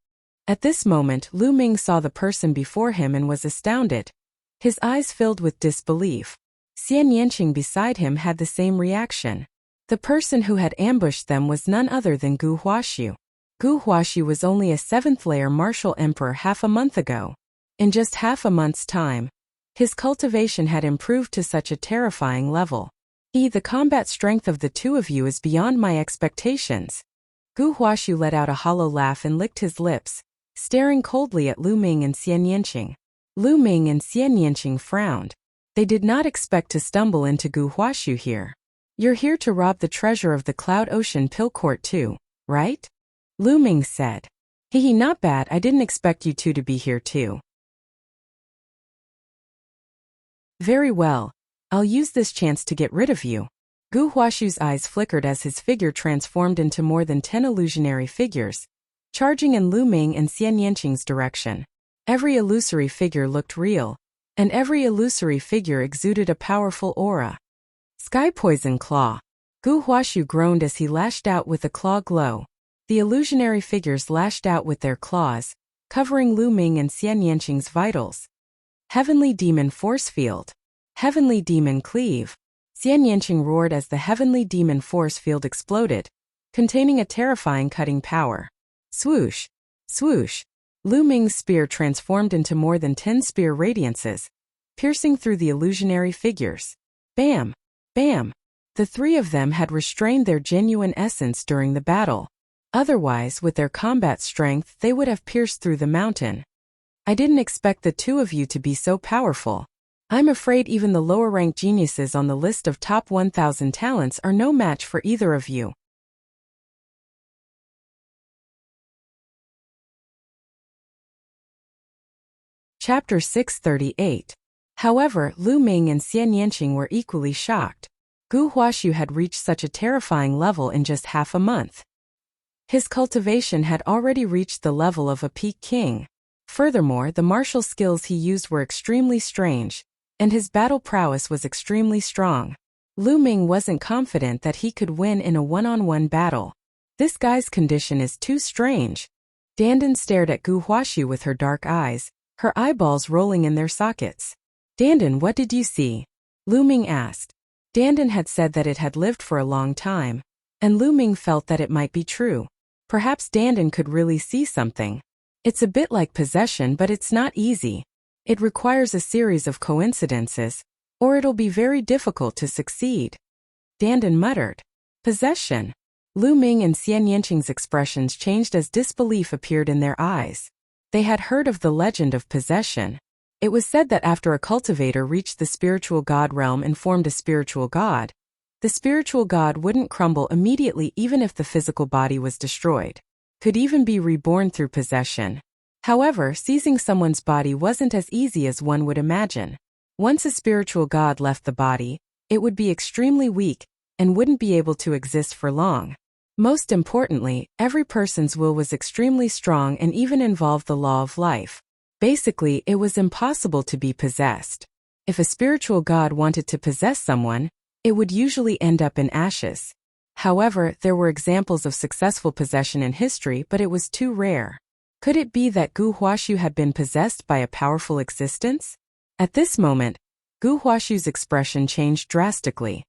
At this moment, Lu Ming saw the person before him and was astounded. His eyes filled with disbelief. Xian Yanqing beside him had the same reaction. The person who had ambushed them was none other than Gu Huaxiu. Gu Huaxiu was only a 7th-layer martial emperor half a month ago. In just half a month's time, his cultivation had improved to such a terrifying level. The combat strength of the two of you is beyond my expectations. Gu Huaxiu let out a hollow laugh and licked his lips, staring coldly at Lu Ming and Xian Yanqing. Lu Ming and Xian Yanqing frowned. They did not expect to stumble into Gu Huaxiu here. You're here to rob the treasure of the Cloud Ocean Pill Court too, right? Lu Ming said. Hehe, not bad, I didn't expect you two to be here too. Very well. I'll use this chance to get rid of you. Gu Huaxiu's eyes flickered as his figure transformed into more than 10 illusionary figures, charging in Lu Ming and Xian Yanqing's direction. Every illusory figure looked real, and every illusory figure exuded a powerful aura. Sky Poison Claw. Gu Huaxiu groaned as he lashed out with a claw glow. The illusionary figures lashed out with their claws, covering Lu Ming and Xian Yanqing's vitals. Heavenly Demon Force Field. Heavenly Demon Cleave. Xian Yanqing roared as the Heavenly Demon Force Field exploded, containing a terrifying cutting power. Swoosh! Swoosh! Lu Ming's spear transformed into more than 10 spear radiances, piercing through the illusionary figures. Bam! Bam! The three of them had restrained their genuine essence during the battle. Otherwise, with their combat strength, they would have pierced through the mountain. I didn't expect the two of you to be so powerful. I'm afraid even the lower-ranked geniuses on the list of top 1,000 talents are no match for either of you. Chapter 638. However, Lu Ming and Xian Yanqing were equally shocked. Gu Huaxiu had reached such a terrifying level in just half a month. His cultivation had already reached the level of a peak king. Furthermore, the martial skills he used were extremely strange, and his battle prowess was extremely strong. Lu Ming wasn't confident that he could win in a one-on-one battle. This guy's condition is too strange. Dandan stared at Gu Huaxiu with her dark eyes, her eyeballs rolling in their sockets. Dandan, what did you see? Lu Ming asked. Dandan had said that it had lived for a long time, and Lu Ming felt that it might be true. Perhaps Dandan could really see something. It's a bit like possession, but it's not easy. It requires a series of coincidences, or it'll be very difficult to succeed. Dandan muttered. Possession. Lu Ming and Xian Yanqing's expressions changed as disbelief appeared in their eyes. They had heard of the legend of possession. It was said that after a cultivator reached the spiritual god realm and formed a spiritual god, the spiritual god wouldn't crumble immediately even if the physical body was destroyed. Could even be reborn through possession. However, seizing someone's body wasn't as easy as one would imagine. Once a spiritual god left the body, it would be extremely weak, and wouldn't be able to exist for long. Most importantly, every person's will was extremely strong and even involved the law of life. Basically, it was impossible to be possessed. If a spiritual god wanted to possess someone, it would usually end up in ashes. However, there were examples of successful possession in history, but it was too rare. Could it be that Gu Huaxiu had been possessed by a powerful existence? At this moment, Gu Huaxiu's expression changed drastically.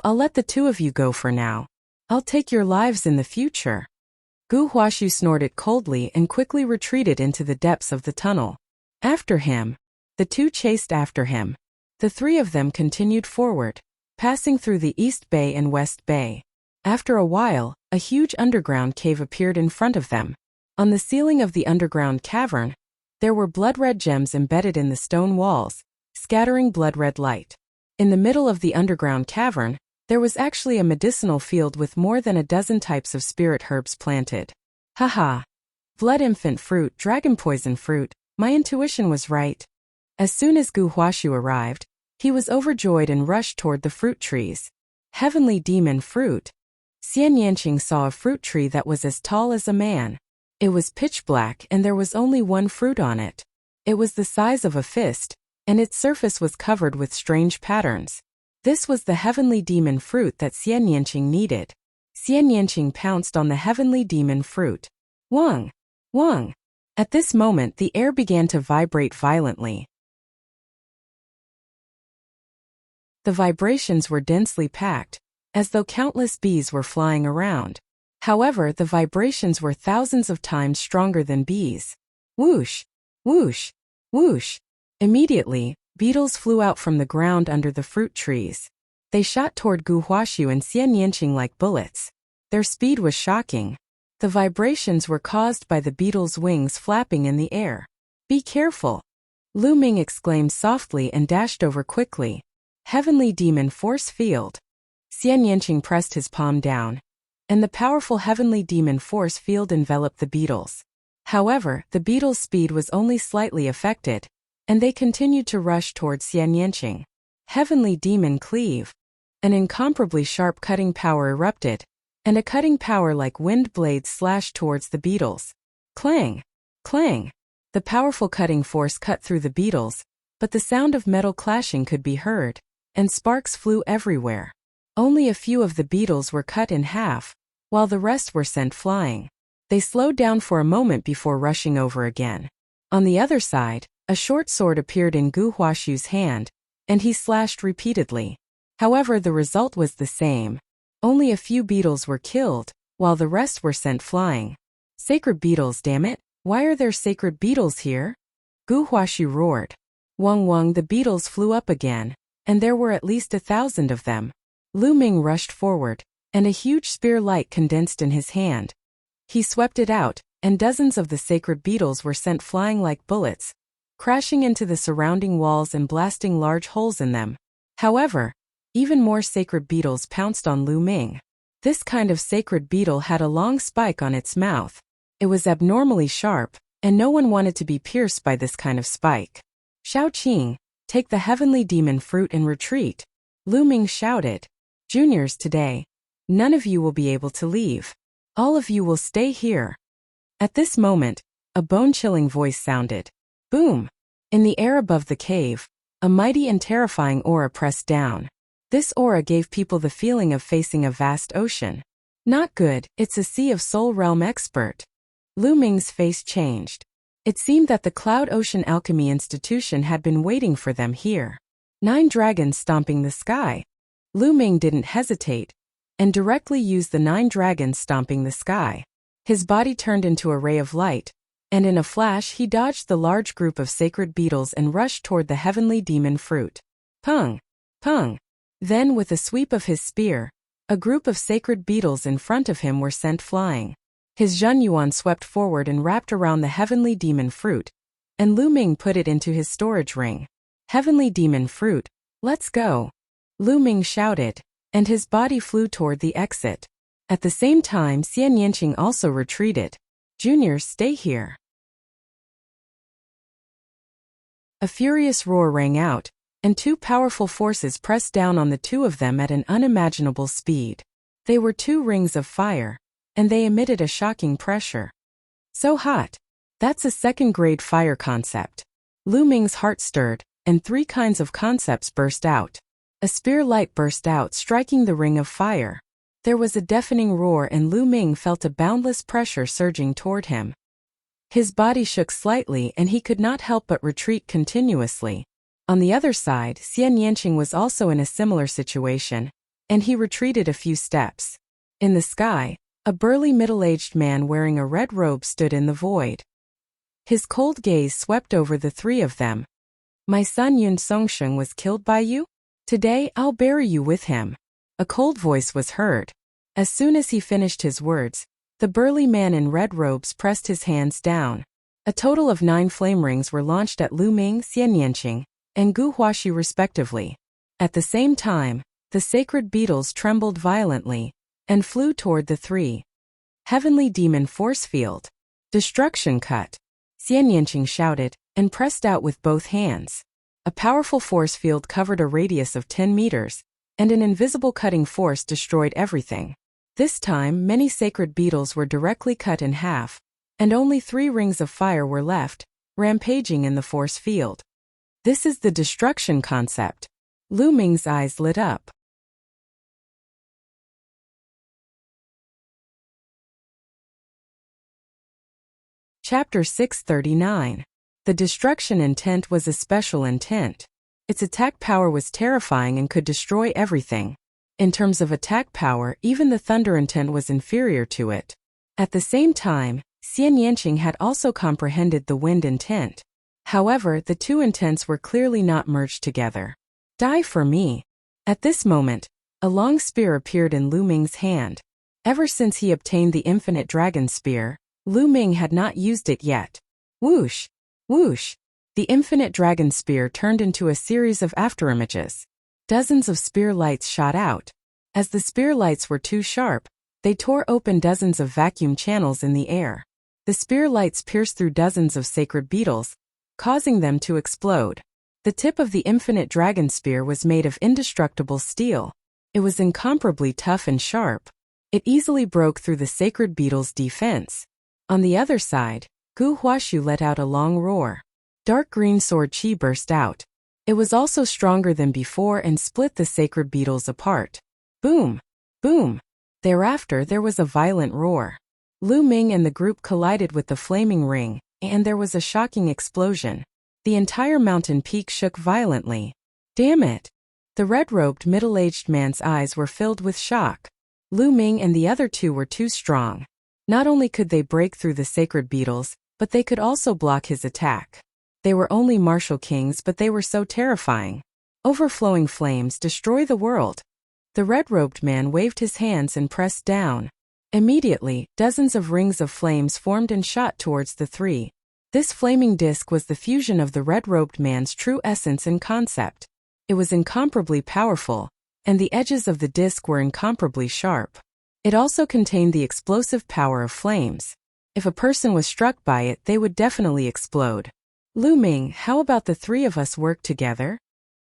I'll let the two of you go for now. I'll take your lives in the future. Gu Huaxiu snorted coldly and quickly retreated into the depths of the tunnel. After him. The two chased after him. The three of them continued forward, passing through the East Bay and West Bay. After a while, a huge underground cave appeared in front of them. On the ceiling of the underground cavern, There were blood-red gems embedded in the stone walls, scattering blood-red light. In the middle of the underground cavern, there was actually a medicinal field with more than a dozen types of spirit herbs planted. Haha. Blood infant fruit, dragon poison fruit, my intuition was right. As soon as Gu Huaxu arrived, he was overjoyed and rushed toward the fruit trees. Heavenly demon fruit. Xian Yanqing saw a fruit tree that was as tall as a man. It was pitch black and there was only one fruit on it. It was the size of a fist, and its surface was covered with strange patterns. This was the heavenly demon fruit that Xian Yanqing needed. Xian Yanqing pounced on the heavenly demon fruit. Wang! Wang! At this moment the air began to vibrate violently. The vibrations were densely packed, as though countless bees were flying around. However, the vibrations were thousands of times stronger than bees. Whoosh! Whoosh! Whoosh! Immediately, beetles flew out from the ground under the fruit trees. They shot toward Gu Huaxu and Xian Yanqing like bullets. Their speed was shocking. The vibrations were caused by the beetles' wings flapping in the air. Be careful! Lu Ming exclaimed softly and dashed over quickly. Heavenly demon force field. Xian Yanqing pressed his palm down, and the powerful heavenly demon force field enveloped the beetles. However, the beetles' speed was only slightly affected, and they continued to rush towards Xian Yanqing. Heavenly demon cleave. An incomparably sharp cutting power erupted, and a cutting power like wind blades slashed towards the beetles. Clang! Clang! The powerful cutting force cut through the beetles, but the sound of metal clashing could be heard, and sparks flew everywhere. Only a few of the beetles were cut in half, while the rest were sent flying. They slowed down for a moment before rushing over again. On the other side, a short sword appeared in Gu Huaxu's hand, and he slashed repeatedly. However, the result was the same. Only a few beetles were killed, while the rest were sent flying. Sacred beetles, damn it! Why are there sacred beetles here? Gu Huaxu roared. Wang Wang, the beetles flew up again, and there were at least 1,000 of them. Lu Ming rushed forward, and a huge spear light condensed in his hand. He swept it out, and dozens of the sacred beetles were sent flying like bullets, crashing into the surrounding walls and blasting large holes in them. However, even more sacred beetles pounced on Lu Ming. This kind of sacred beetle had a long spike on its mouth. It was abnormally sharp, and no one wanted to be pierced by this kind of spike. Shao Qing, take the heavenly demon fruit and retreat. Lu Ming shouted. Juniors, today, none of you will be able to leave. All of you will stay here. At this moment, a bone-chilling voice sounded. Boom! In the air above the cave, a mighty and terrifying aura pressed down. This aura gave people the feeling of facing a vast ocean. Not good, it's a Sea of Soul Realm expert. Lu Ming's face changed. It seemed that the Cloud Ocean Alchemy Institution had been waiting for them here. 9 dragons stomping the sky. Lu Ming didn't hesitate, and directly used the 9 dragons stomping the sky. His body turned into a ray of light, and in a flash he dodged the large group of sacred beetles and rushed toward the heavenly demon fruit. Pung! Pung! Then, with a sweep of his spear, a group of sacred beetles in front of him were sent flying. His Zhen Yuan swept forward and wrapped around the heavenly demon fruit, and Lu Ming put it into his storage ring. Heavenly demon fruit, let's go! Lu Ming shouted, and his body flew toward the exit. At the same time, Xian Yanqing also retreated. Juniors, stay here. A furious roar rang out, and 2 powerful forces pressed down on the 2 of them at an unimaginable speed. They were 2 rings of fire, and they emitted a shocking pressure. So hot! That's a 2nd-grade fire concept. Lu Ming's heart stirred, and 3 kinds of concepts burst out. A spear light burst out, striking the ring of fire. There was a deafening roar and Lu Ming felt a boundless pressure surging toward him. His body shook slightly and he could not help but retreat continuously. On the other side, Xian Yanqing was also in a similar situation, and he retreated a few steps. In the sky, a burly middle-aged man wearing a red robe stood in the void. His cold gaze swept over the 3 of them. My son Yun Songsheng was killed by you? Today I'll bury you with him. A cold voice was heard. As soon as he finished his words, the burly man in red robes pressed his hands down. A total of 9 flame rings were launched at Lu Ming, Xianyanqing, and Gu Huaxu respectively. At the same time, the sacred beetles trembled violently and flew toward the 3. Heavenly Demon Force Field. Destruction cut. Xianyanqing shouted and pressed out with both hands. A powerful force field covered a radius of 10 meters, and an invisible cutting force destroyed everything. This time, many sacred beetles were directly cut in half, and only 3 rings of fire were left, rampaging in the force field. This is the destruction concept. Lu Ming's eyes lit up. Chapter 639. The destruction intent was a special intent. Its attack power was terrifying and could destroy everything. In terms of attack power, even the thunder intent was inferior to it. At the same time, Xianyanqing had also comprehended the wind intent. However, the 2 intents were clearly not merged together. Die for me. At this moment, a long spear appeared in Lu Ming's hand. Ever since he obtained the infinite dragon spear, Lu Ming had not used it yet. Whoosh! Whoosh! The infinite dragon spear turned into a series of afterimages. Dozens of spear lights shot out. As the spear lights were too sharp, they tore open dozens of vacuum channels in the air. The spear lights pierced through dozens of sacred beetles, causing them to explode. The tip of the infinite dragon spear was made of indestructible steel. It was incomparably tough and sharp. It easily broke through the sacred beetle's defense. On the other side, Gu Huaxu let out a long roar. Dark green sword qi burst out. It was also stronger than before and split the sacred beetles apart. Boom! Boom! Thereafter there was a violent roar. Lu Ming and the group collided with the flaming ring, and there was a shocking explosion. The entire mountain peak shook violently. Damn it! The red-robed middle-aged man's eyes were filled with shock. Lu Ming and the other 2 were too strong. Not only could they break through the sacred beetles, but they could also block his attack. They were only martial kings, but they were so terrifying. Overflowing flames destroy the world. The red-robed man waved his hands and pressed down. Immediately, dozens of rings of flames formed and shot towards the 3. This flaming disc was the fusion of the red-robed man's true essence and concept. It was incomparably powerful, and the edges of the disc were incomparably sharp. It also contained the explosive power of flames. If a person was struck by it, they would definitely explode. Lu Ming, how about the 3 of us work together?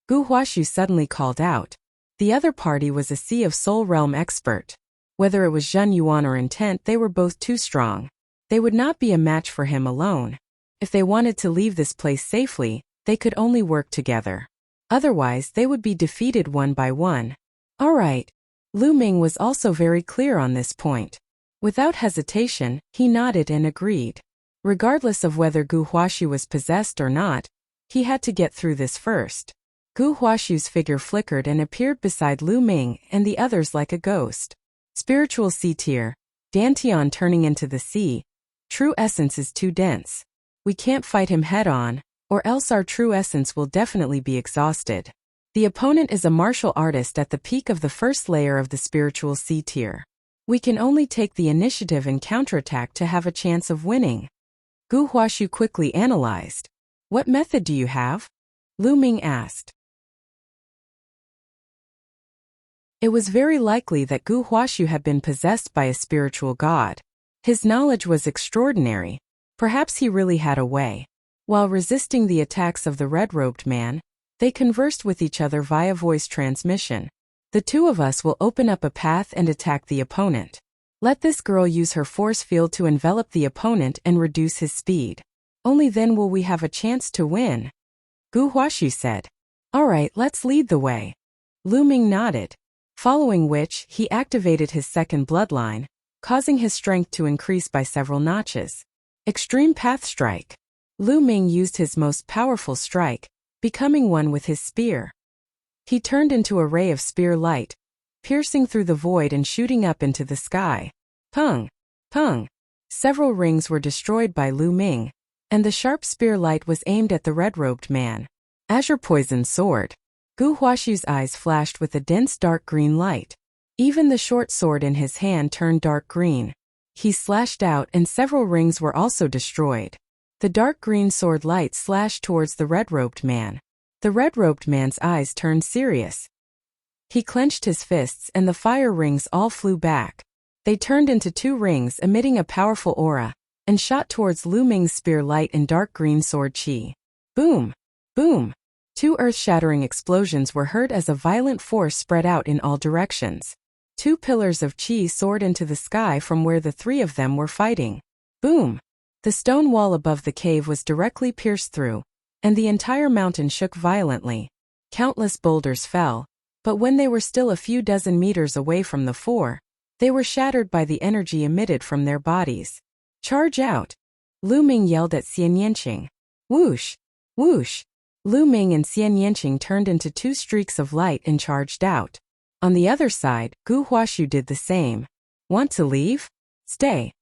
Gu Huaxu suddenly called out. The other party was a Sea of Soul Realm expert. Whether it was Zhen Yuan or intent, they were both too strong. They would not be a match for him alone. If they wanted to leave this place safely, they could only work together. Otherwise, they would be defeated one by one. All right. Lu Ming was also very clear on this point. Without hesitation, he nodded and agreed. Regardless of whether Gu Huaxu was possessed or not, he had to get through this first. Gu Huaxu's figure flickered and appeared beside Lu Ming and the others like a ghost. Spiritual sea tier, Dantian turning into the sea. True essence is too dense. We can't fight him head-on, or else our true essence will definitely be exhausted. The opponent is a martial artist at the peak of the first layer of the spiritual C tier. We can only take the initiative and counterattack to have a chance of winning. Gu Huaxu quickly analyzed. What method do you have? Lu Ming asked. It was very likely that Gu Huaxu had been possessed by a spiritual god. His knowledge was extraordinary. Perhaps he really had a way. While resisting the attacks of the red-robed man, they conversed with each other via voice transmission. The 2 of us will open up a path and attack the opponent. Let this girl use her force field to envelop the opponent and reduce his speed. Only then will we have a chance to win. Gu Huaxu said. All right, let's lead the way. Lu Ming nodded. Following which, he activated his second bloodline, causing his strength to increase by several notches. Extreme Path Strike. Lu Ming used his most powerful strike, becoming one with his spear. He turned into a ray of spear light, piercing through the void and shooting up into the sky. Pung! Pung! Several rings were destroyed by Lu Ming, and the sharp spear light was aimed at the red-robed man. Azure Poison Sword. Gu Huaxu's eyes flashed with a dense dark green light. Even the short sword in his hand turned dark green. He slashed out and several rings were also destroyed. The dark green sword light slashed towards the red-robed man. The red-robed man's eyes turned serious. He clenched his fists and the fire rings all flew back. They turned into 2 rings emitting a powerful aura, and shot towards Lu Ming's spear light and dark green sword chi. Boom! Boom! 2 earth-shattering explosions were heard as a violent force spread out in all directions. 2 pillars of chi soared into the sky from where the 3 of them were fighting. Boom! The stone wall above the cave was directly pierced through, and the entire mountain shook violently. Countless boulders fell, but when they were still a few dozen meters away from the 4, they were shattered by the energy emitted from their bodies. Charge out! Lu Ming yelled at Xian Yanqing. Whoosh! Whoosh! Lu Ming and Xian Yanqing turned into 2 streaks of light and charged out. On the other side, Gu Huaxu did the same. Want to leave? Stay.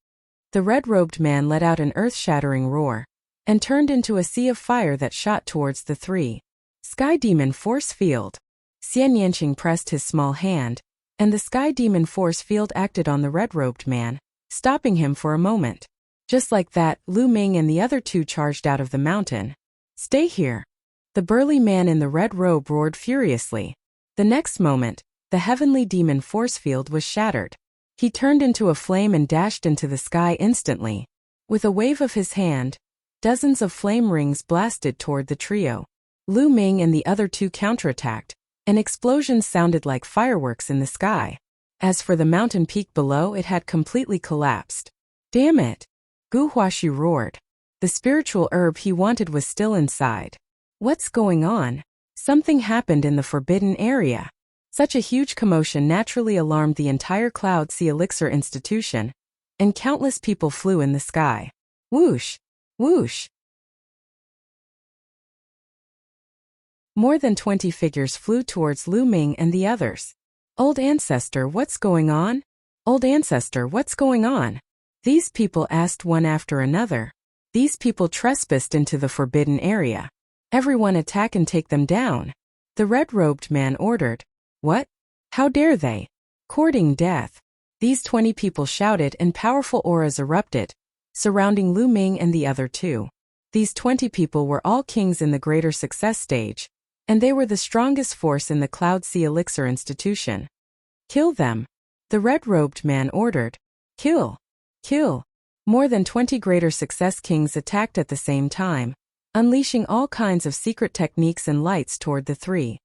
The red-robed man let out an earth-shattering roar, and turned into a sea of fire that shot towards the 3. Sky Demon Force Field. Xian Yanqing pressed his small hand, and the Sky Demon Force Field acted on the red-robed man, stopping him for a moment. Just like that, Lu Ming and the other 2 charged out of the mountain. Stay here. The burly man in the red robe roared furiously. The next moment, the heavenly demon force field was shattered. He turned into a flame and dashed into the sky instantly. With a wave of his hand, dozens of flame rings blasted toward the trio. Lu Ming and the other 2 counterattacked, and explosions sounded like fireworks in the sky. As for the mountain peak below, it had completely collapsed. Damn it! Gu Huaxu roared. The spiritual herb he wanted was still inside. What's going on? Something happened in the forbidden area. Such a huge commotion naturally alarmed the entire Cloud Sea Elixir institution, and countless people flew in the sky. Whoosh! Whoosh! More than 20 figures flew towards Lu Ming and the others. Old Ancestor, what's going on? Old Ancestor, what's going on? These people asked one after another. These people trespassed into the forbidden area. Everyone attack and take them down. The red-robed man ordered. What? How dare they? Courting death. These 20 people shouted and powerful auras erupted, surrounding Lu Ming and the other 2. These 20 people were all kings in the greater success stage, and they were the strongest force in the Cloud Sea Elixir institution. Kill them. The red-robed man ordered. Kill. Kill. More than 20 greater success kings attacked at the same time, unleashing all kinds of secret techniques and lights toward the 3.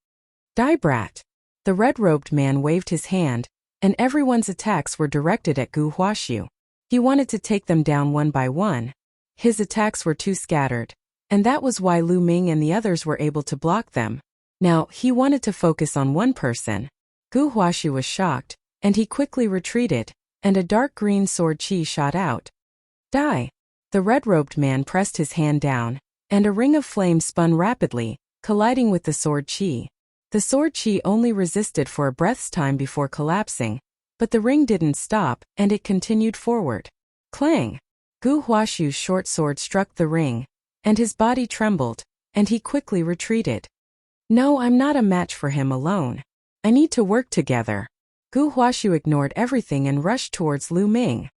Die, brat. The red-robed man waved his hand, and everyone's attacks were directed at Gu Huaxu. He wanted to take them down one by one. His attacks were too scattered, and that was why Lu Ming and the others were able to block them. Now, he wanted to focus on one person. Gu Huaxu was shocked, and he quickly retreated, and a dark green sword chi shot out. Die! The red-robed man pressed his hand down, and a ring of flame spun rapidly, colliding with the sword chi. The sword chi only resisted for a breath's time before collapsing, but the ring didn't stop, and it continued forward. Clang! Gu Huaxu's short sword struck the ring, and his body trembled, and he quickly retreated. No, I'm not a match for him alone. I need to work together. Gu Huaxu ignored everything and rushed towards Lu Ming.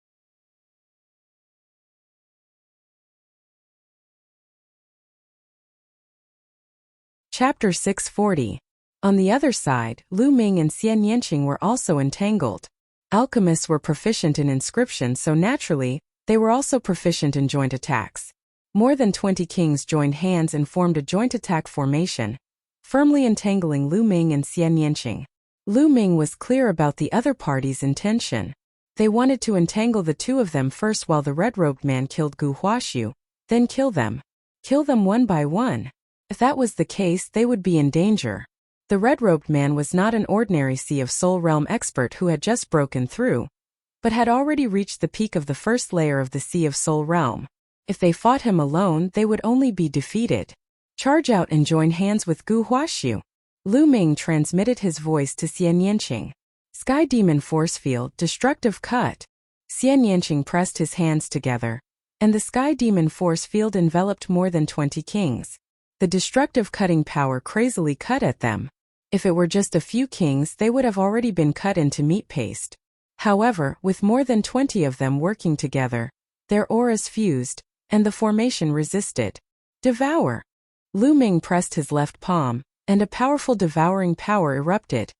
Chapter 640. On the other side, Lu Ming and Xian Yanqing were also entangled. Alchemists were proficient in inscription, so naturally, they were also proficient in joint attacks. More than 20 kings joined hands and formed a joint attack formation, firmly entangling Lu Ming and Xian Yanqing. Lu Ming was clear about the other party's intention. They wanted to entangle the 2 of them first while the red-robed man killed Gu Huaxu, then kill them. Kill them one by one. If that was the case, they would be in danger. The red-robed man was not an ordinary Sea of Soul Realm expert who had just broken through, but had already reached the peak of the first layer of the Sea of Soul Realm. If they fought him alone, they would only be defeated. Charge out and join hands with Gu Huaxu. Lu Ming transmitted his voice to Xian Yanqing. Sky Demon Force Field, Destructive Cut. Xian Yanqing pressed his hands together, and the Sky Demon Force Field enveloped more than 20 kings. The destructive cutting power crazily cut at them. If it were just a few kings, they would have already been cut into meat paste. However, with more than 20 of them working together, their auras fused, and the formation resisted. Devour. Lu Ming pressed his left palm, and a powerful devouring power erupted,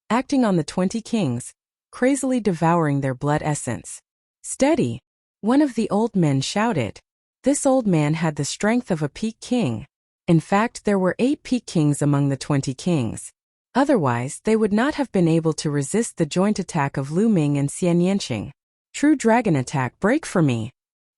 acting on the 20 kings, crazily devouring their blood essence. Steady! One of the old men shouted. This old man had the strength of a peak king. In fact, there were 8 peak kings among the 20 kings. Otherwise, they would not have been able to resist the joint attack of Lu Ming and Xian Yanqing. True dragon attack, break for me!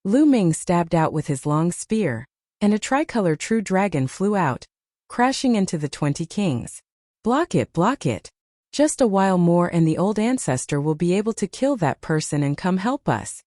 Lu Ming stabbed out with his long spear, and a tricolor true dragon flew out, crashing into the 20 kings. Block it, block it! Just a while more and the old ancestor will be able to kill that person and come help us.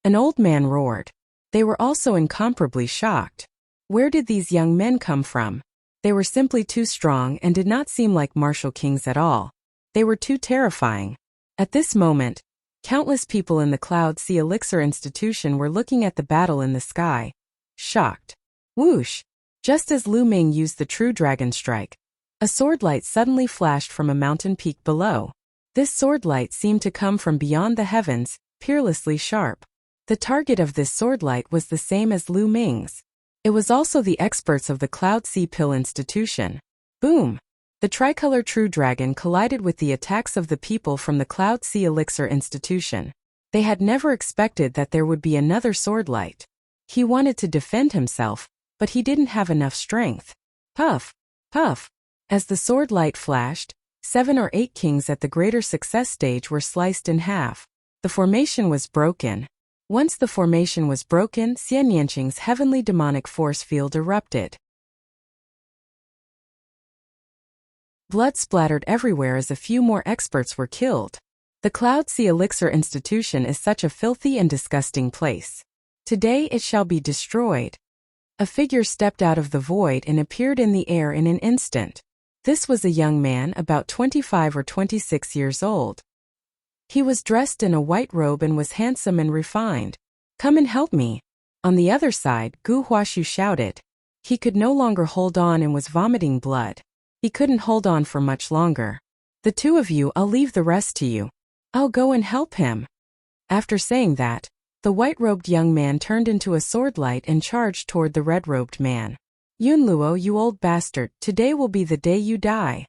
An old man roared. They were also incomparably shocked. Where did these young men come from? They were simply too strong and did not seem like martial kings at all. They were too terrifying. At this moment, countless people in the Cloud Sea Elixir Institution were looking at the battle in the sky, shocked. Whoosh! Just as Lu Ming used the true dragon strike, a sword light suddenly flashed from a mountain peak below. This sword light seemed to come from beyond the heavens, peerlessly sharp. The target of this sword light was the same as Lu Ming's. It was also the experts of the Cloud Sea Pill Institution. Boom! The tricolor true dragon collided with the attacks of the people from the Cloud Sea Elixir Institution. They had never expected that there would be another sword light. He wanted to defend himself, but he didn't have enough strength. Puff! Puff! As the sword light flashed, 7 or 8 kings at the greater success stage were sliced in half. The formation was broken. Once the formation was broken, Xian Yanqing's heavenly demonic force field erupted. Blood splattered everywhere as a few more experts were killed. The Cloud Sea Elixir Institution is such a filthy and disgusting place. Today it shall be destroyed. A figure stepped out of the void and appeared in the air in an instant. This was a young man about 25 or 26 years old. He was dressed in a white robe and was handsome and refined. Come and help me. On the other side, Gu Huashu shouted. He could no longer hold on and was vomiting blood. He couldn't hold on for much longer. The 2 of you, I'll leave the rest to you. I'll go and help him. After saying that, the white-robed young man turned into a sword light and charged toward the red-robed man. Yun Luo, you old bastard, today will be the day you die.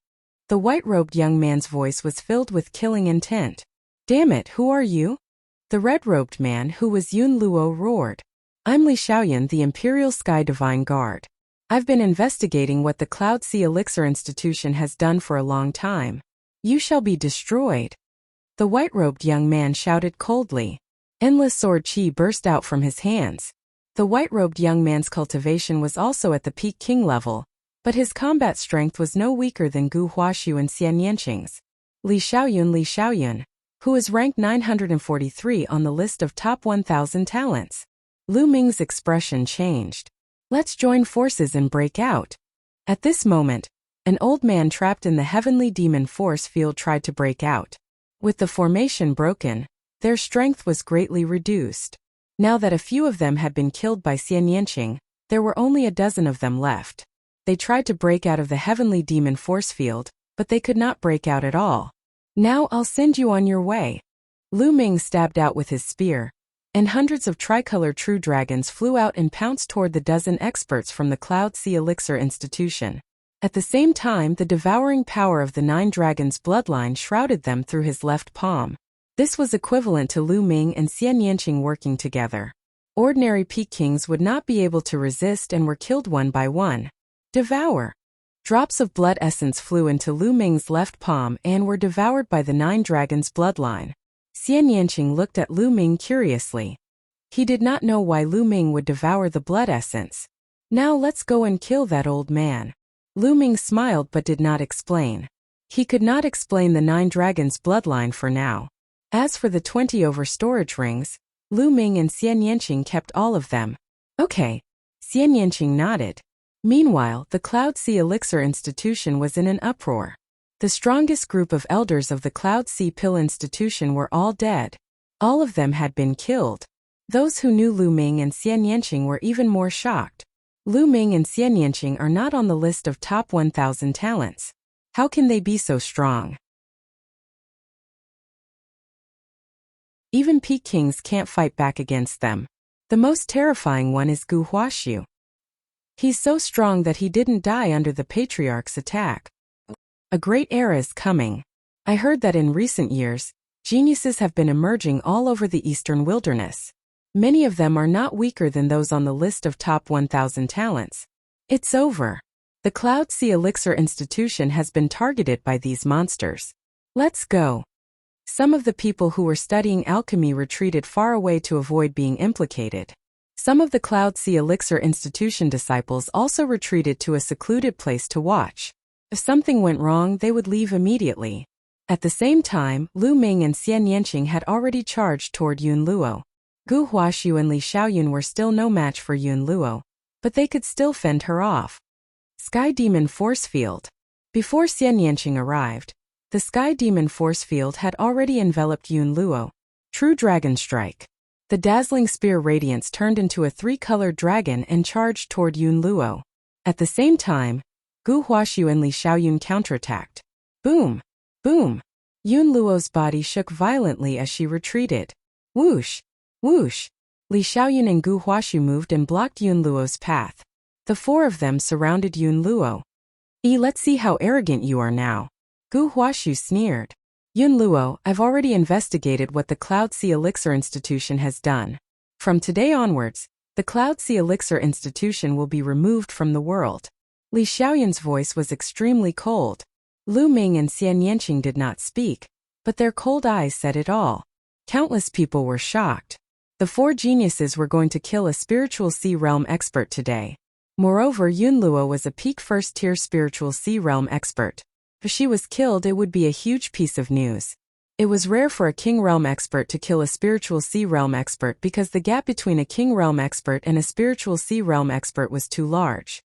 The white-robed young man's voice was filled with killing intent. Damn it, who are you? The red-robed man, who was Yun Luo, roared. I'm Li Xiaoyan, the Imperial Sky Divine Guard. I've been investigating what the Cloud Sea Elixir Institution has done for a long time. You shall be destroyed. The white-robed young man shouted coldly. Endless sword chi burst out from his hands. The white-robed young man's cultivation was also at the peak king level, but his combat strength was no weaker than Gu Huashu and Xian Yanqing's. Li Xiaoyun, who is ranked 943 on the list of top 1,000 talents. Lu Ming's expression changed. Let's join forces and break out. At this moment, an old man trapped in the heavenly demon force field tried to break out. With the formation broken, their strength was greatly reduced. Now that a few of them had been killed by Xian Yanqing, there were only a dozen of them left. They tried to break out of the heavenly demon force field, but they could not break out at all. Now I'll send you on your way. Lu Ming stabbed out with his spear, and hundreds of tricolor true dragons flew out and pounced toward the dozen experts from the Cloud Sea Elixir Institution. At the same time, the devouring power of the 9 dragons' bloodline shrouded them through his left palm. This was equivalent to Lu Ming and Xian Yanqing working together. Ordinary peak kings would not be able to resist and were killed one by one. Devour. Drops of blood essence flew into Lu Ming's left palm and were devoured by the 9 dragons' bloodline. Xian Yanqing looked at Lu Ming curiously. He did not know why Lu Ming would devour the blood essence. Now let's go and kill that old man. Lu Ming smiled but did not explain. He could not explain the 9 dragons' bloodline for now. As for the 20 overstorage rings, Lu Ming and Xian Yanqing kept all of them. Okay. Xian Yanqing nodded. Meanwhile, the Cloud Sea Elixir Institution was in an uproar. The strongest group of elders of the Cloud Sea Pill Institution were all dead. All of them had been killed. Those who knew Lu Ming and Xian Yanqing were even more shocked. Lu Ming and Xian Yanqing are not on the list of top 1,000 talents. How can they be so strong? Even peak kings can't fight back against them. The most terrifying one is Gu Huaxiu. He's so strong that he didn't die under the patriarch's attack. A great era is coming. I heard that in recent years, geniuses have been emerging all over the eastern wilderness. Many of them are not weaker than those on the list of top 1,000 talents. It's over. The Cloud Sea Elixir Institution has been targeted by these monsters. Let's go. Some of the people who were studying alchemy retreated far away to avoid being implicated. Some of the Cloud Sea Elixir Institution disciples also retreated to a secluded place to watch. If something went wrong, they would leave immediately. At the same time, Lu Ming and Xian Yanqing had already charged toward Yun Luo. Gu Huaxiu and Li Xiaoyun were still no match for Yun Luo, but they could still fend her off. Sky Demon Force Field. Before Xian Yanqing arrived, the Sky Demon Force Field had already enveloped Yun Luo. True Dragon Strike. The dazzling spear radiance turned into a three-colored dragon and charged toward Yun Luo. At the same time, Gu Huaxiu and Li Xiaoyun counterattacked. Boom! Boom! Yun Luo's body shook violently as she retreated. Whoosh! Whoosh! Li Xiaoyun and Gu Huaxiu moved and blocked Yun Luo's path. The four of them surrounded Yun Luo. Let's see how arrogant you are now. Gu Huaxiu sneered. Yun Luo, I've already investigated what the Cloud Sea Elixir Institution has done. From today onwards, the Cloud Sea Elixir Institution will be removed from the world. Li Xiaoyun's voice was extremely cold. Lu Ming and Xian Yanqing did not speak, but their cold eyes said it all. Countless people were shocked. The four geniuses were going to kill a spiritual sea realm expert today. Moreover, Yun Luo was a peak first-tier spiritual sea realm expert. If she was killed, it would be a huge piece of news. It was rare for a king realm expert to kill a spiritual sea realm expert because the gap between a king realm expert and a spiritual sea realm expert was too large.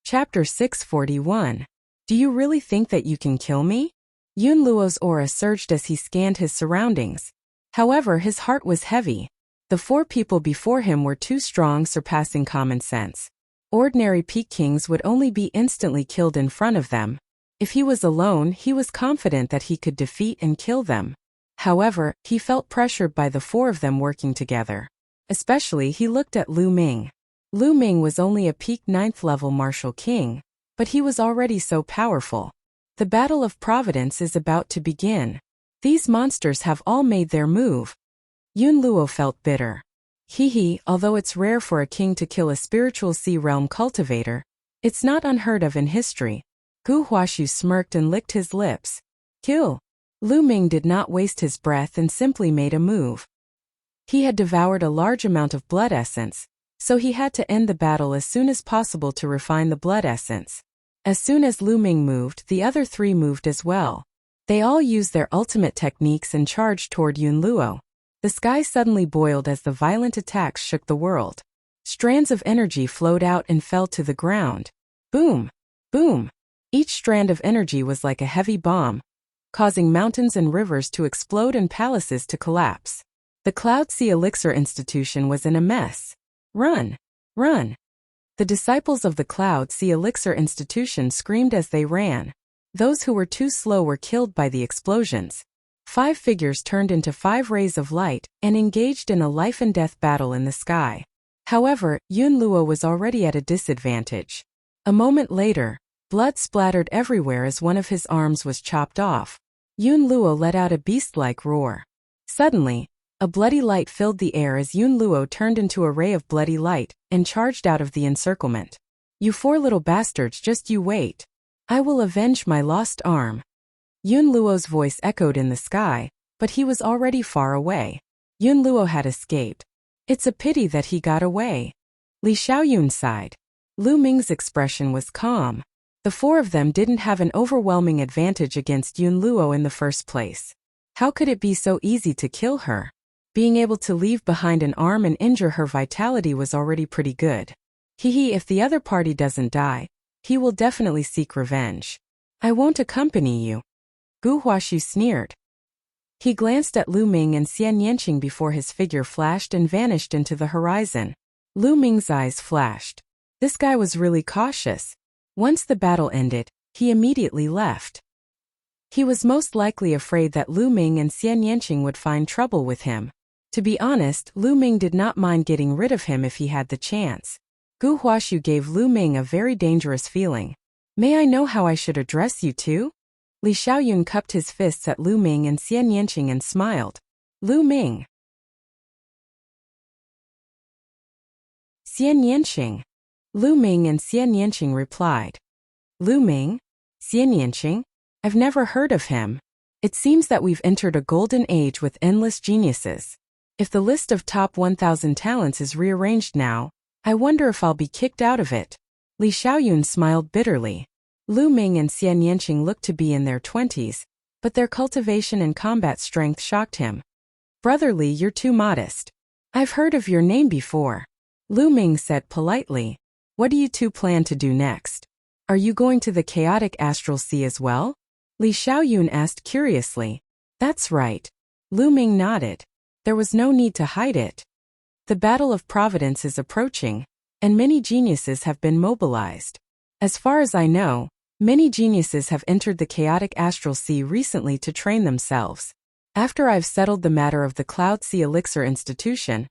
Chapter 641. Do you really think that you can kill me? Yun Luo's aura surged as he scanned his surroundings. However, his heart was heavy. The four people before him were too strong, surpassing common sense. Ordinary peak kings would only be instantly killed in front of them. If he was alone, he was confident that he could defeat and kill them. However, he felt pressured by the four of them working together. Especially, he looked at Lu Ming. Lu Ming was only a peak 9th level martial king, but he was already so powerful. The Battle of Providence is about to begin. These monsters have all made their move. Yun Luo felt bitter. Although it's rare for a king to kill a spiritual sea realm cultivator, it's not unheard of in history. Gu Huaxiu smirked and licked his lips. Kill. Lu Ming did not waste his breath and simply made a move. He had devoured a large amount of blood essence, so he had to end the battle as soon as possible to refine the blood essence. As soon as Lu Ming moved, the other three moved as well. They all used their ultimate techniques and charged toward Yun Luo. The sky suddenly boiled as the violent attacks shook the world. Strands of energy flowed out and fell to the ground. Boom! Boom! Each strand of energy was like a heavy bomb, causing mountains and rivers to explode and palaces to collapse. The Cloud Sea Elixir Institution was in a mess. Run! Run! The disciples of the Cloud Sea Elixir Institution screamed as they ran. Those who were too slow were killed by the explosions. 5 figures turned into 5 rays of light and engaged in a life-and-death battle in the sky. However, Yun Luo was already at a disadvantage. A moment later, blood splattered everywhere as one of his arms was chopped off. Yun Luo let out a beast-like roar. Suddenly, a bloody light filled the air as Yun Luo turned into a ray of bloody light and charged out of the encirclement. You 4 little bastards, just you wait. I will avenge my lost arm. Yun Luo's voice echoed in the sky, but he was already far away. Yun Luo had escaped. It's a pity that he got away. Li Xiaoyun sighed. Lu Ming's expression was calm. The 4 of them didn't have an overwhelming advantage against Yun Luo in the first place. How could it be so easy to kill her? Being able to leave behind an arm and injure her vitality was already pretty good. If the other party doesn't die, he will definitely seek revenge. I won't accompany you. Gu Huaxiu sneered. He glanced at Lu Ming and Xian Yanqing before his figure flashed and vanished into the horizon. Lu Ming's eyes flashed. This guy was really cautious. Once the battle ended, he immediately left. He was most likely afraid that Lu Ming and Xian Yanqing would find trouble with him. To be honest, Lu Ming did not mind getting rid of him if he had the chance. Gu Huaxu gave Lu Ming a very dangerous feeling. May I know how I should address you two? Li Xiaoyun cupped his fists at Lu Ming and Xian Yanqing and smiled. Lu Ming. Xian Yanqing. Lu Ming and Xian Yanqing replied. Lu Ming? Xian Yanqing? I've never heard of him. It seems that we've entered a golden age with endless geniuses. If the list of top 1,000 talents is rearranged now, I wonder if I'll be kicked out of it. Li Xiaoyun smiled bitterly. Lu Ming and Xian Yanqing looked to be in their 20s, but their cultivation and combat strength shocked him. Brother Li, you're too modest. I've heard of your name before. Lu Ming said politely. What do you two plan to do next? Are you going to the chaotic astral sea as well? Li Xiaoyun asked curiously. That's right. Lu Ming nodded. There was no need to hide it. The Battle of Providence is approaching, and many geniuses have been mobilized. As far as I know, many geniuses have entered the chaotic astral sea recently to train themselves. After I've settled the matter of the Cloud Sea Elixir Institution,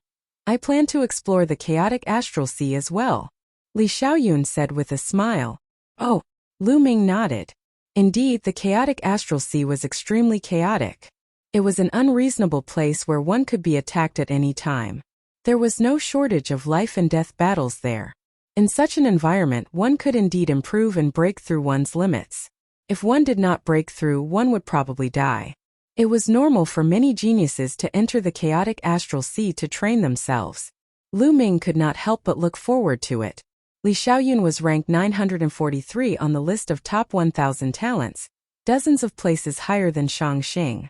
I plan to explore the chaotic astral sea as well. Li Xiaoyun said with a smile. Oh, Lu Ming nodded. Indeed, the chaotic astral sea was extremely chaotic. It was an unreasonable place where one could be attacked at any time. There was no shortage of life and death battles there. In such an environment, one could indeed improve and break through one's limits. If one did not break through, one would probably die. It was normal for many geniuses to enter the chaotic astral sea to train themselves. Lu Ming could not help but look forward to it. Li Xiaoyun was ranked 943 on the list of top 1,000 talents, dozens of places higher than Shang Xing.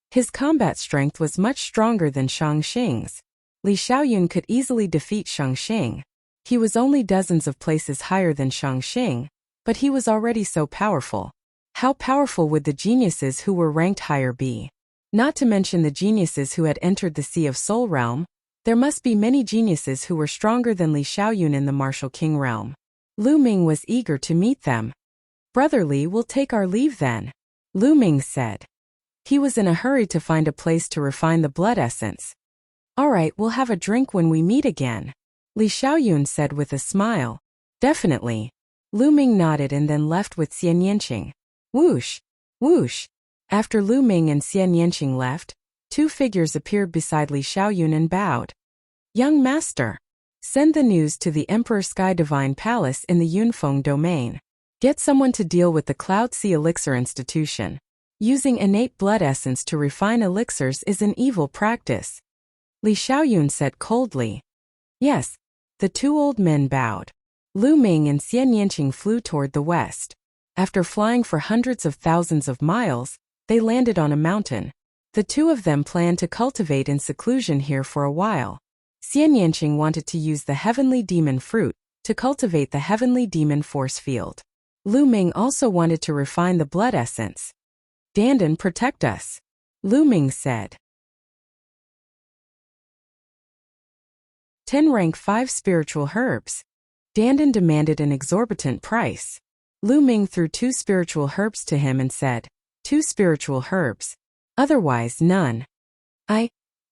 His combat strength was much stronger than Shang Xing's. Li Xiaoyun could easily defeat Shang Xing. He was only dozens of places higher than Shang Xing, but he was already so powerful. How powerful would the geniuses who were ranked higher be? Not to mention the geniuses who had entered the Sea of Soul Realm. There must be many geniuses who were stronger than Li Xiaoyun in the Martial King realm. Lu Ming was eager to meet them. Brother Li, we'll take our leave then, Lu Ming said. He was in a hurry to find a place to refine the blood essence. All right, we'll have a drink when we meet again, Li Xiaoyun said with a smile. Definitely. Lu Ming nodded and then left with Xian Yanqing. Whoosh! Whoosh! After Lu Ming and Xian Yanqing left, two figures appeared beside Li Xiaoyun and bowed. Young master, send the news to the Emperor Sky Divine Palace in the Yunfeng domain. Get someone to deal with the Cloud Sea Elixir Institution. Using innate blood essence to refine elixirs is an evil practice. Li Xiaoyun said coldly. Yes. The two old men bowed. Lu Ming and Xian Yanqing flew toward the west. After flying for hundreds of thousands of miles, they landed on a mountain. The two of them planned to cultivate in seclusion here for a while. Xian Yanqing wanted to use the heavenly demon fruit to cultivate the heavenly demon force field. Lu Ming also wanted to refine the blood essence. Dandan, protect us, Lu Ming said. 10 rank 5 spiritual herbs. Dandan demanded an exorbitant price. Lu Ming threw 2 spiritual herbs to him and said, 2 spiritual herbs. Otherwise none.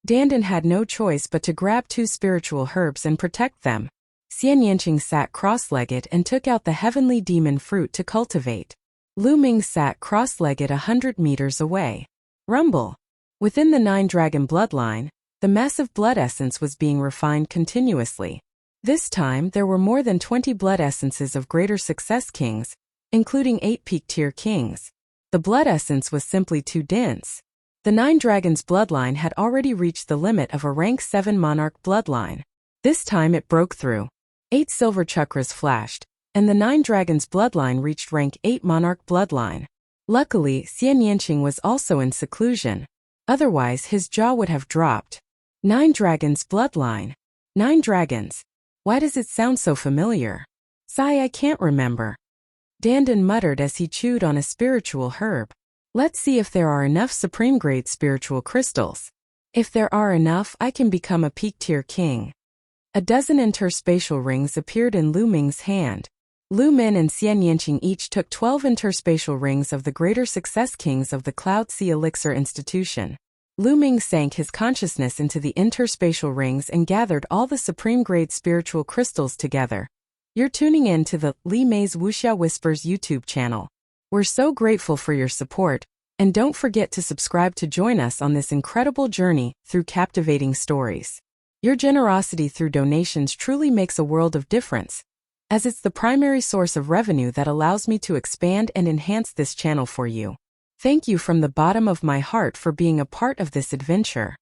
Dandan had no choice but to grab 2 spiritual herbs and protect them. Xian Yanqing sat cross-legged and took out the heavenly demon fruit to cultivate. Lu Ming sat cross-legged 100 meters away. Rumble. Within the 9-dragon bloodline, the massive blood essence was being refined continuously. This time there were more than 20 blood essences of greater success kings, including 8 peak-tier kings. The blood essence was simply too dense. The 9 dragons bloodline had already reached the limit of a rank 7 monarch bloodline. This time it broke through. 8 silver chakras flashed, and the 9 dragons bloodline reached rank 8 monarch bloodline. Luckily, Xian Yanqing was also in seclusion. Otherwise his jaw would have dropped. 9 dragons bloodline. 9 dragons. Why does it sound so familiar? Sigh, I can't remember. Dandan muttered as he chewed on a spiritual herb. Let's see if there are enough supreme-grade spiritual crystals. If there are enough, I can become a peak-tier king. A dozen interspatial rings appeared in Lu Ming's hand. Lu Min and Xian Yanqing each took 12 interspatial rings of the Greater Success Kings of the Cloud Sea Elixir Institution. Lu Ming sank his consciousness into the interspatial rings and gathered all the supreme-grade spiritual crystals together. You're tuning in to the Li Mei's Wuxia Whispers YouTube channel. We're so grateful for your support, and don't forget to subscribe to join us on this incredible journey through captivating stories. Your generosity through donations truly makes a world of difference, as it's the primary source of revenue that allows me to expand and enhance this channel for you. Thank you from the bottom of my heart for being a part of this adventure.